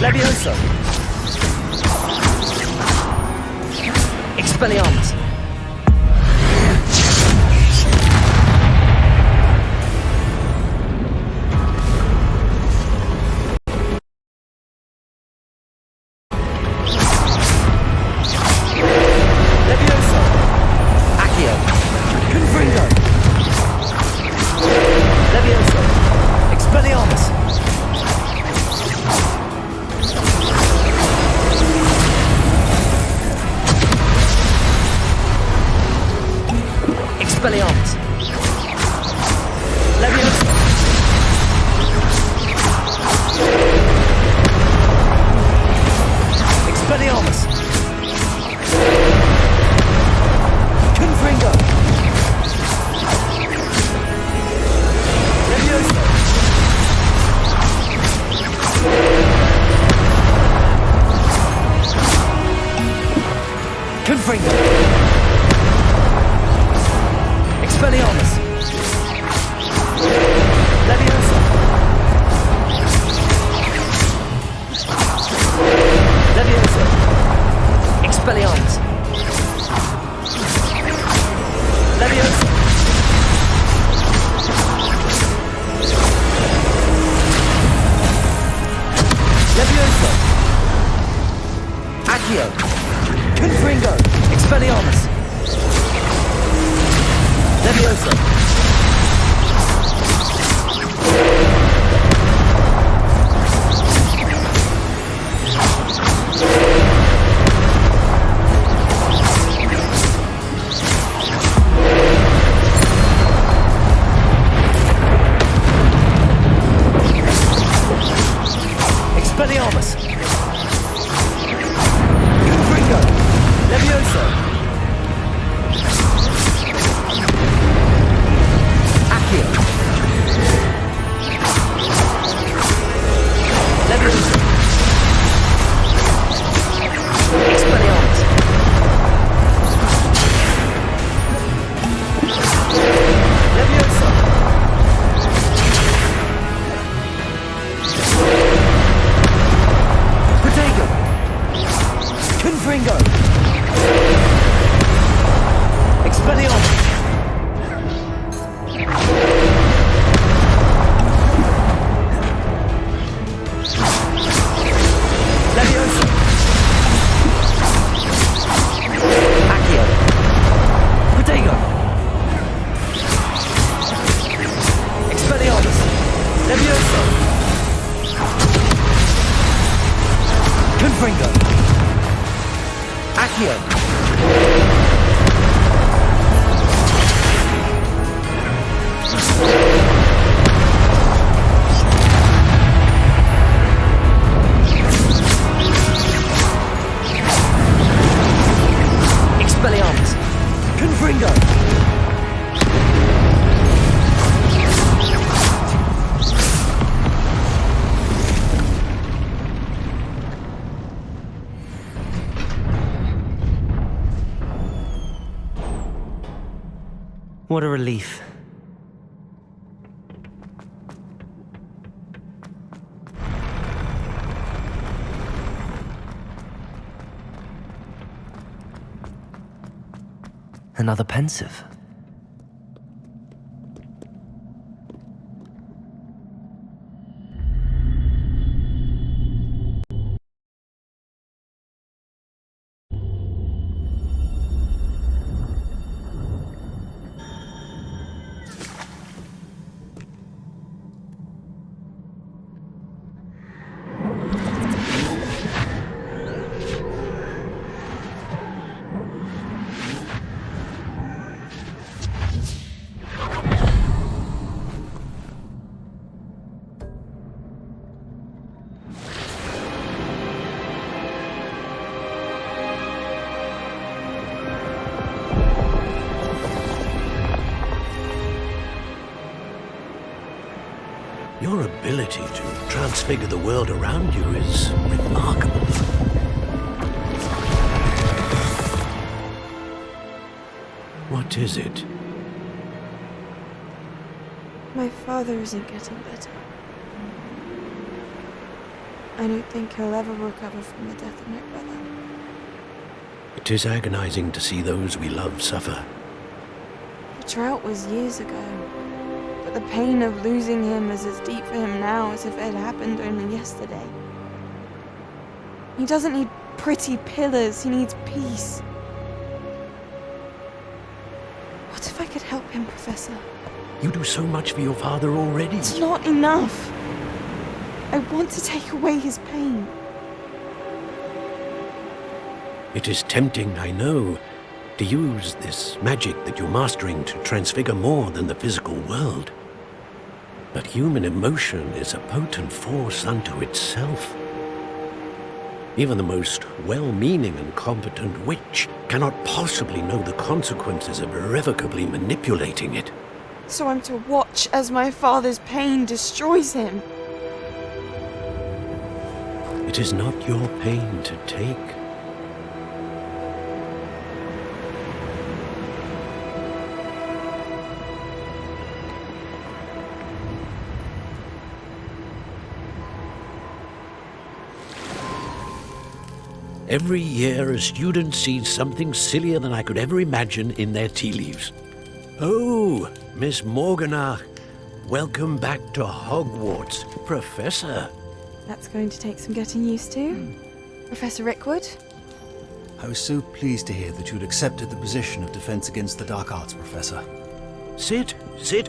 Levioso! Expelliarmus! Levioso! Accio! Confringo! Levioso! Expelliarmus! Expelliarmus! Levioso! Expelliarmus! Confringo! Levioso! Confringo! Expelliarmus! Levioso! Levioso! Expelliarmus! Levioso! Levioso! Accio! Confringo! Expelliarmus! Levioso! Expelliarmus! Confringo! Levioso! Accio! Levioso! Expelliarmus! Levioso! Protego! Confringo! Expelliarmus! Levioso! Accio! Protego! Expelliarmus! Levioso! Confringo! Accio! Expelliarmus! Confringo! What a relief. Another pensive. Your ability to transfigure the world around you is remarkable. What is it? My father isn't getting better. I don't think he'll ever recover from the death of my brother. It is agonizing to see those we love suffer. The drought was years ago, but the pain of losing him is as deep for him now as if it had happened only yesterday. He doesn't need pretty pillars, he needs peace. What if I could help him, Professor? You do so much for your father already. It's not enough. I want to take away his pain. It is tempting, I know, to use this magic that you're mastering to transfigure more than the physical world. But human emotion is a potent force unto itself. Even the most well-meaning and competent witch cannot possibly know the consequences of irrevocably manipulating it. So I'm to watch as my father's pain destroys him. It is not your pain to take. Every year, a student sees something sillier than I could ever imagine in their tea leaves. Oh, Miss Morganach, welcome back to Hogwarts, Professor. That's going to take some getting used to. Professor Rickwood? I was so pleased to hear that you'd accepted the position of Defense Against the Dark Arts, Professor. Sit,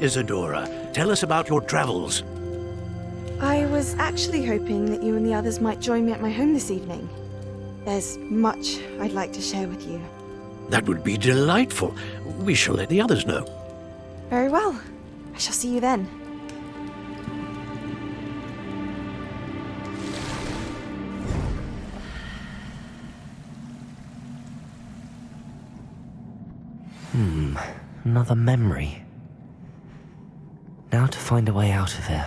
Isadora. Tell us about your travels. I was actually hoping that you and the others might join me at my home this evening. There's much I'd like to share with you. That would be delightful. We shall let the others know. Very well. I shall see you then. Another memory. Now to find a way out of here.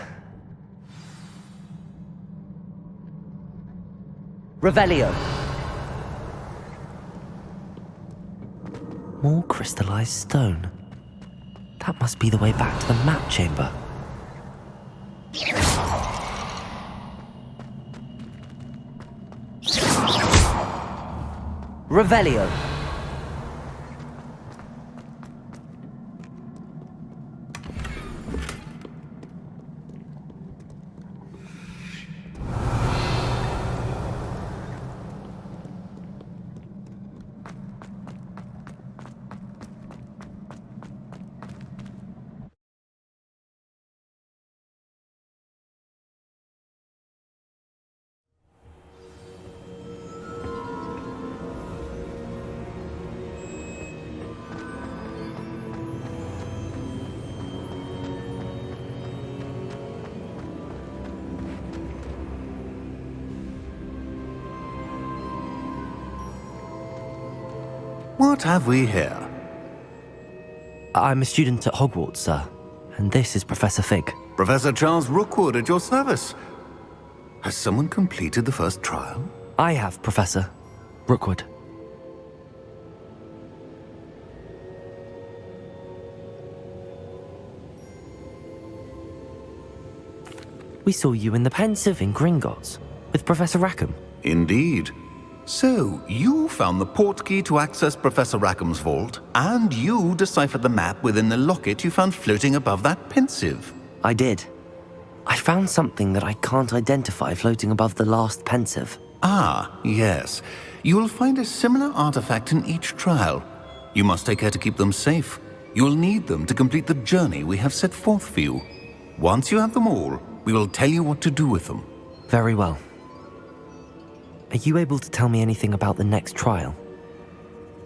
Revelio! More crystallized stone. That must be the way back to the map chamber. Revelio! What have we here? I'm a student at Hogwarts, sir, and this is Professor Fig. Professor Charles Rookwood at your service. Has someone completed the first trial? I have, Professor Rookwood. We saw you in the Pensive in Gringotts with Professor Rackham. Indeed. So, you found the portkey to access Professor Rackham's vault, and you deciphered the map within the locket you found floating above that Pensive. I did. I found something that I can't identify floating above the last Pensive. Ah, yes. You will find a similar artifact in each trial. You must take care to keep them safe. You will need them to complete the journey we have set forth for you. Once you have them all, we will tell you what to do with them. Very well. Are you able to tell me anything about the next trial?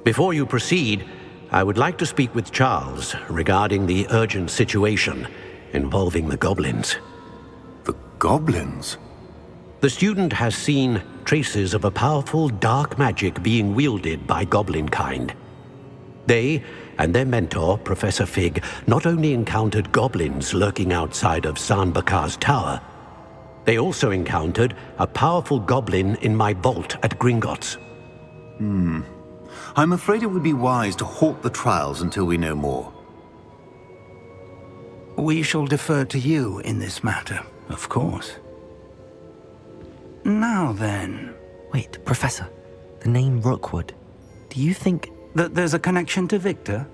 Before you proceed, I would like to speak with Charles regarding the urgent situation involving the goblins. The goblins? The student has seen traces of a powerful dark magic being wielded by goblin kind. They and their mentor, Professor Fig, not only encountered goblins lurking outside of Sanbakar's tower, they also encountered a powerful goblin in my vault at Gringotts. I'm afraid it would be wise to halt the trials until we know more. We shall defer to you in this matter, of course. Now then... Wait, Professor. The name Rookwood. Do you think... That there's a connection to Victor?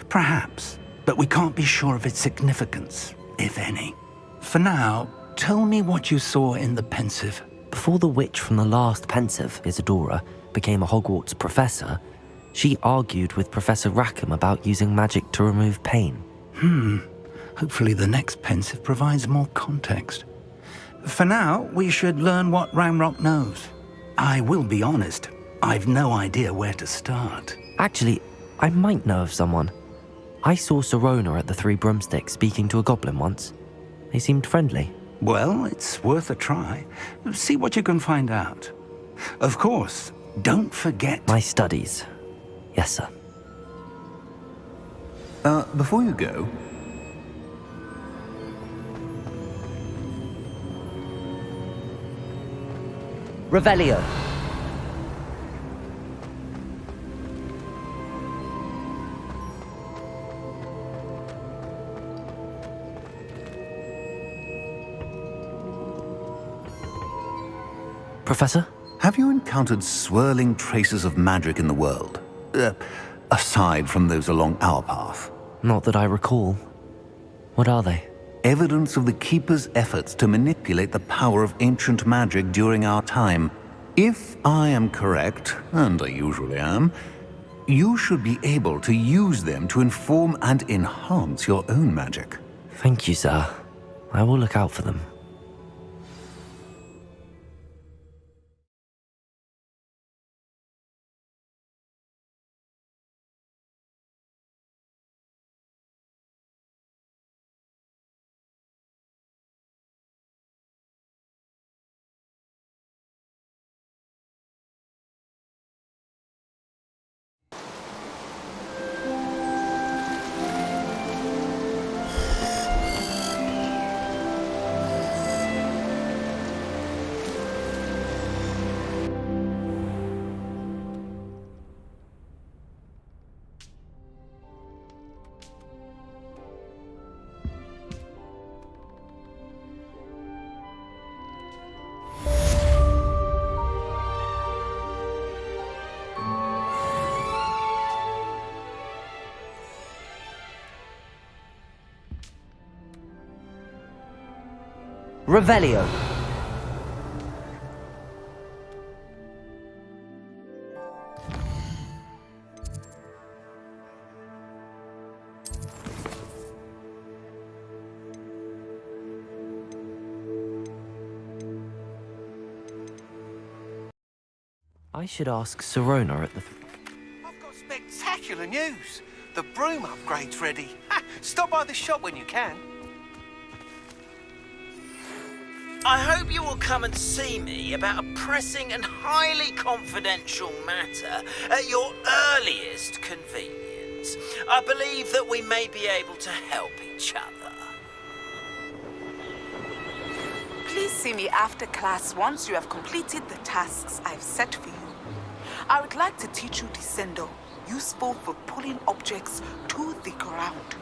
Perhaps, but we can't be sure of its significance, if any. For now, tell me what you saw in the pensive. Before the witch from the last pensive, Isadora, became a Hogwarts professor, she argued with Professor Rackham about using magic to remove pain. Hopefully the next pensive provides more context. For now, we should learn what Ranrock knows. I will be honest, I've no idea where to start. Actually, I might know of someone. I saw Sirona at the Three Broomsticks speaking to a goblin once. They seemed friendly. Well, it's worth a try. See what you can find out. Of course, don't forget... My studies. Yes, sir. Before you go... Revelio. Professor? Have you encountered swirling traces of magic in the world? Aside from those along our path? Not that I recall. What are they? Evidence of the Keeper's efforts to manipulate the power of ancient magic during our time. If I am correct, and I usually am, you should be able to use them to inform and enhance your own magic. Thank you, sir. I will look out for them. Revelio. I should ask Sirona at the... I've got spectacular news. The broom upgrade's ready. Ha! Stop by the shop when you can. I hope you will come and see me about a pressing and highly confidential matter at your earliest convenience. I believe that we may be able to help each other. Please see me after class once you have completed the tasks I've set for you. I would like to teach you Descendo, useful for pulling objects to the ground.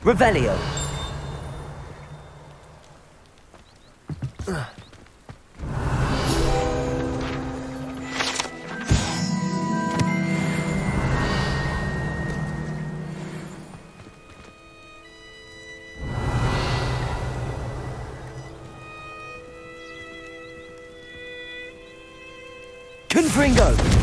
Revelio. Confringo!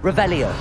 Revelio.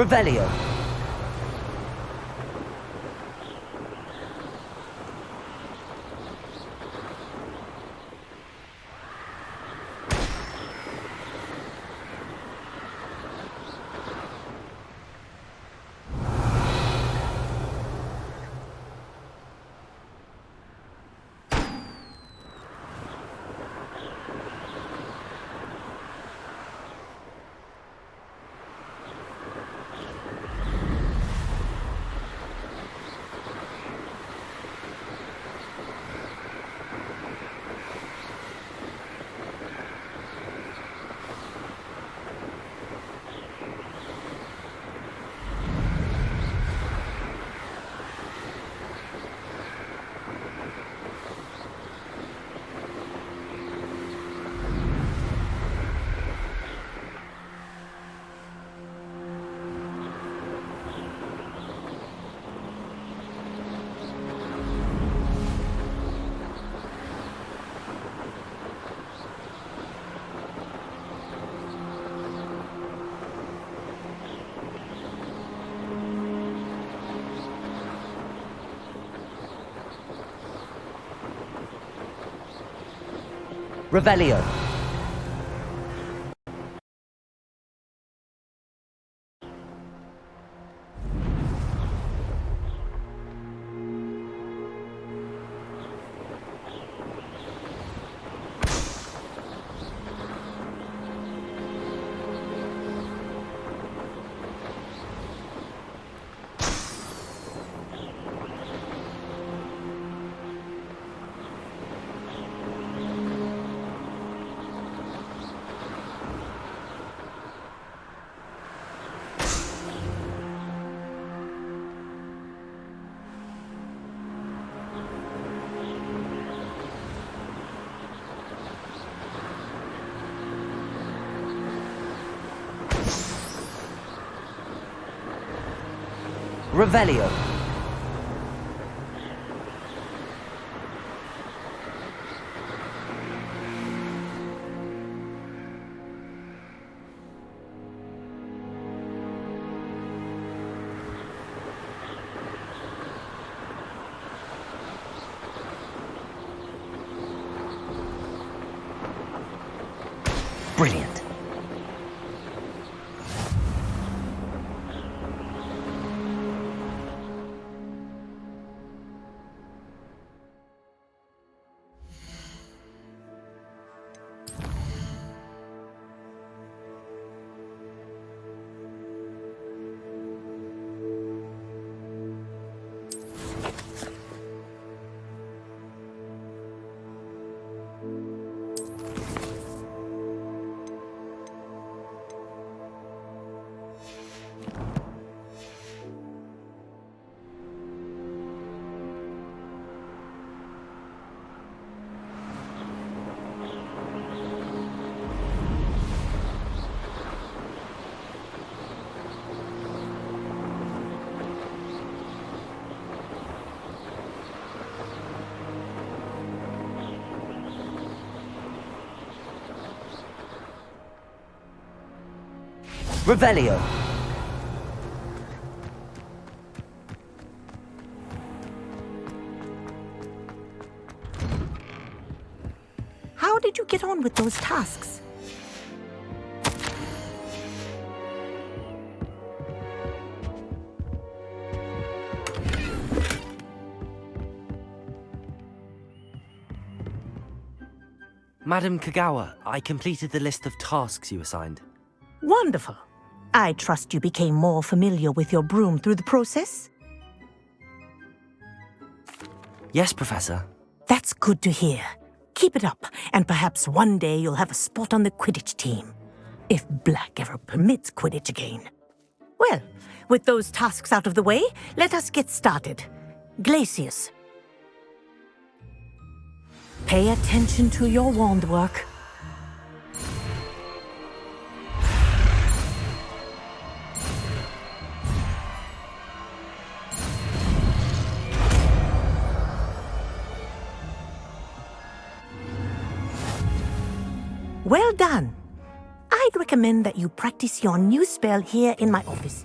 Revelio. Revelio. Revelio. Brilliant. Revelio. How did you get on with those tasks? Madam Kagawa, I completed the list of tasks you assigned. Wonderful. I trust you became more familiar with your broom through the process? Yes, Professor. That's good to hear. Keep it up, and perhaps one day you'll have a spot on the Quidditch team. If Black ever permits Quidditch again. Well, with those tasks out of the way, let us get started. Glacius. Pay attention to your wand work. Well done. I'd recommend that you practice your new spell here in my office.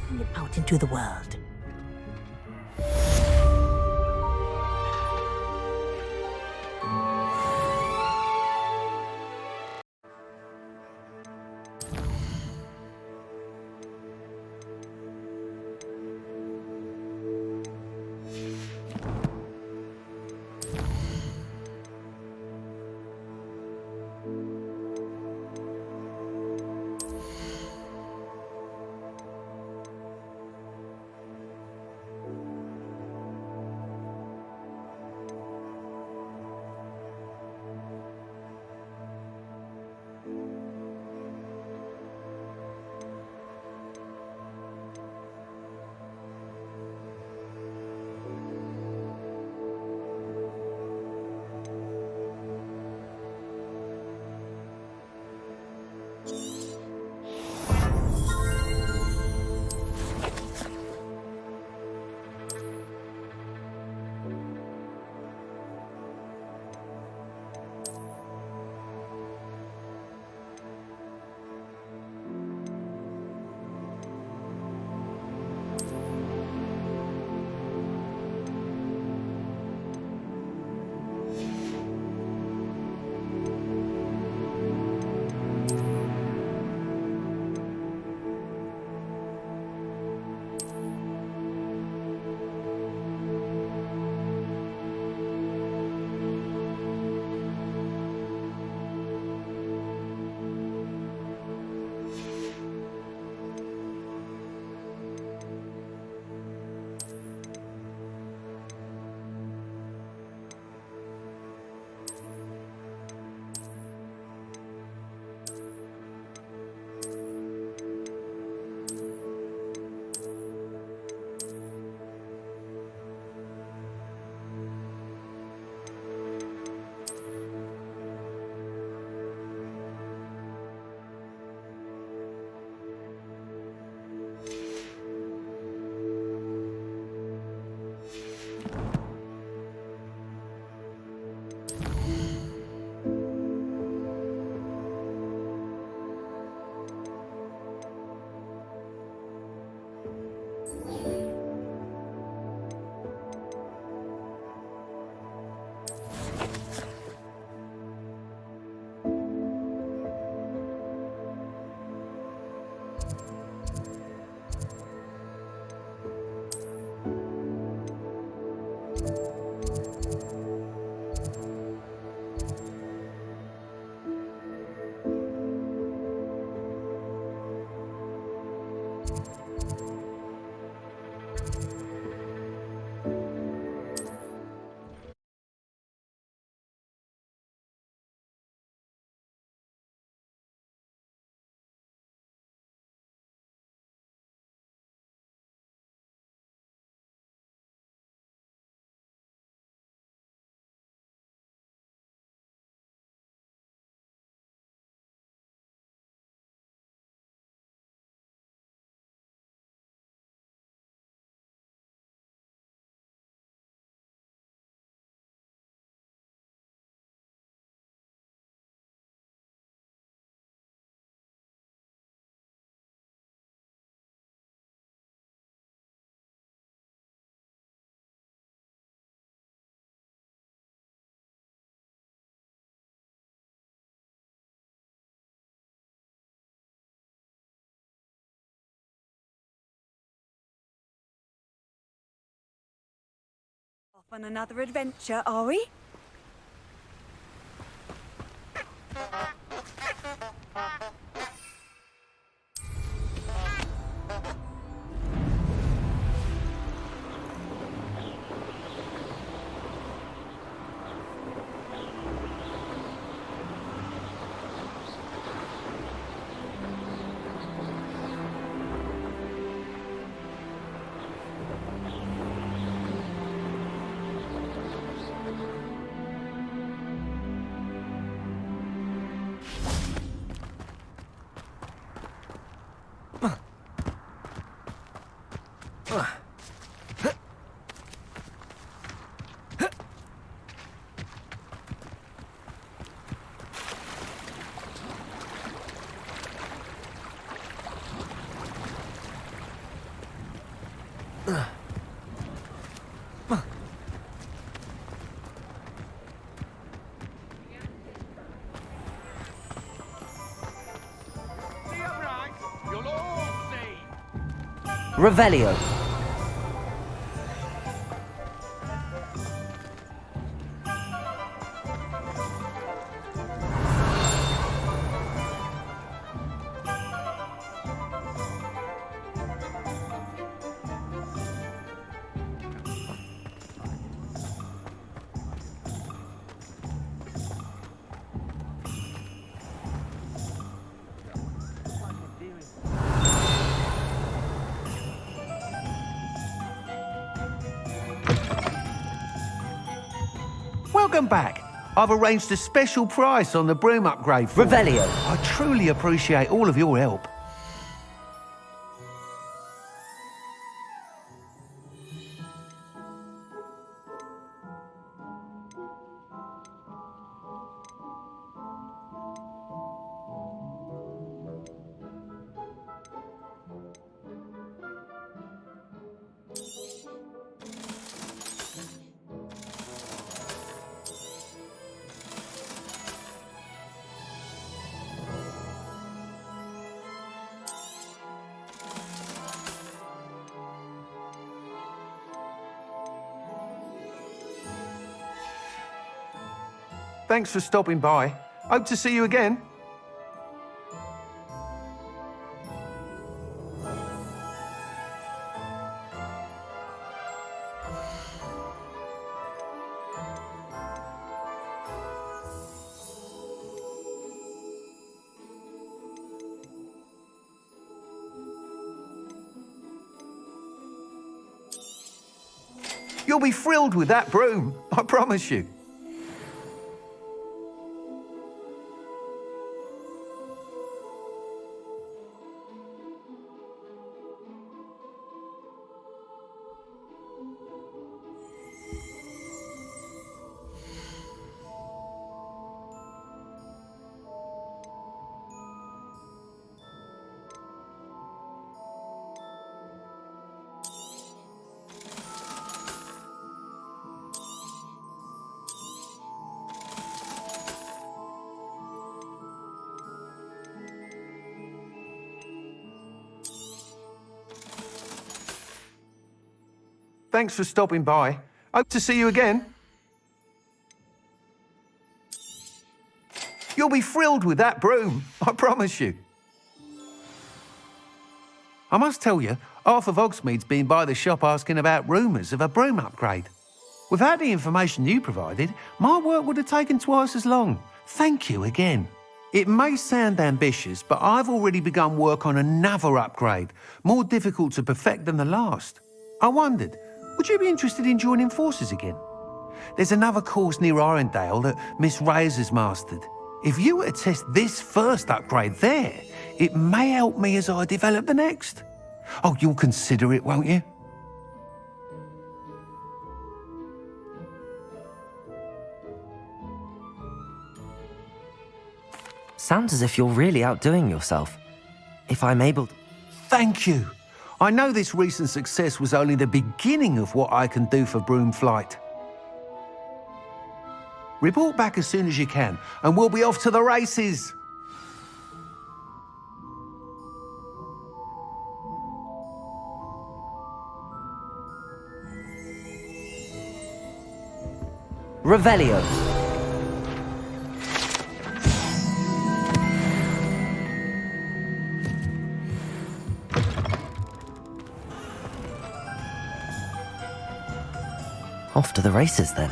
Bring it out into the world. On another adventure, are we? Revelio. Welcome back. I've arranged a special price on the broom upgrade for Revelio. I truly appreciate all of your help. Thanks for stopping by. Hope to see you again. You'll be thrilled with that broom, I promise you. Thanks for stopping by. Hope to see you again. You'll be thrilled with that broom, I promise you. I must tell you, half of Hogsmeade's been by the shop asking about rumours of a broom upgrade. Without the information you provided, my work would have taken twice as long. Thank you again. It may sound ambitious, but I've already begun work on another upgrade, more difficult to perfect than the last. I wondered, would you be interested in joining forces again? There's another course near Arendale that Miss Reyes has mastered. If you were to test this first upgrade there, it may help me as I develop the next. Oh, you'll consider it, won't you? Sounds as if you're really outdoing yourself. If I'm able to... Thank you. I know this recent success was only the beginning of what I can do for broom flight. Report back as soon as you can, and we'll be off to the races. Revelio. Off to the races then.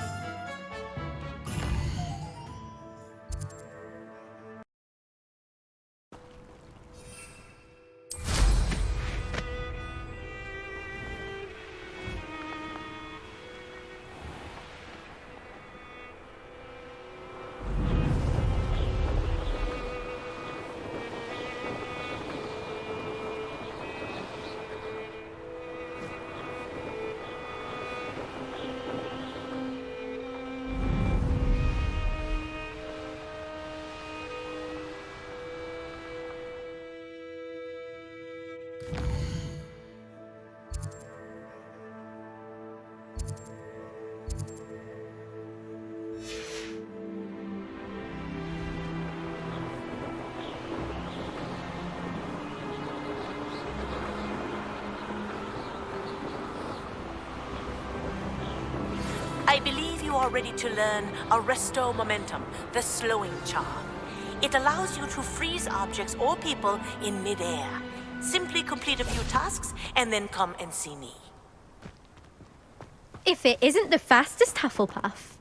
I believe you are ready to learn Arresto Momentum, the slowing charm. It allows you to freeze objects or people in mid-air. Simply complete a few tasks and then come and see me. If it isn't the fastest Hufflepuff.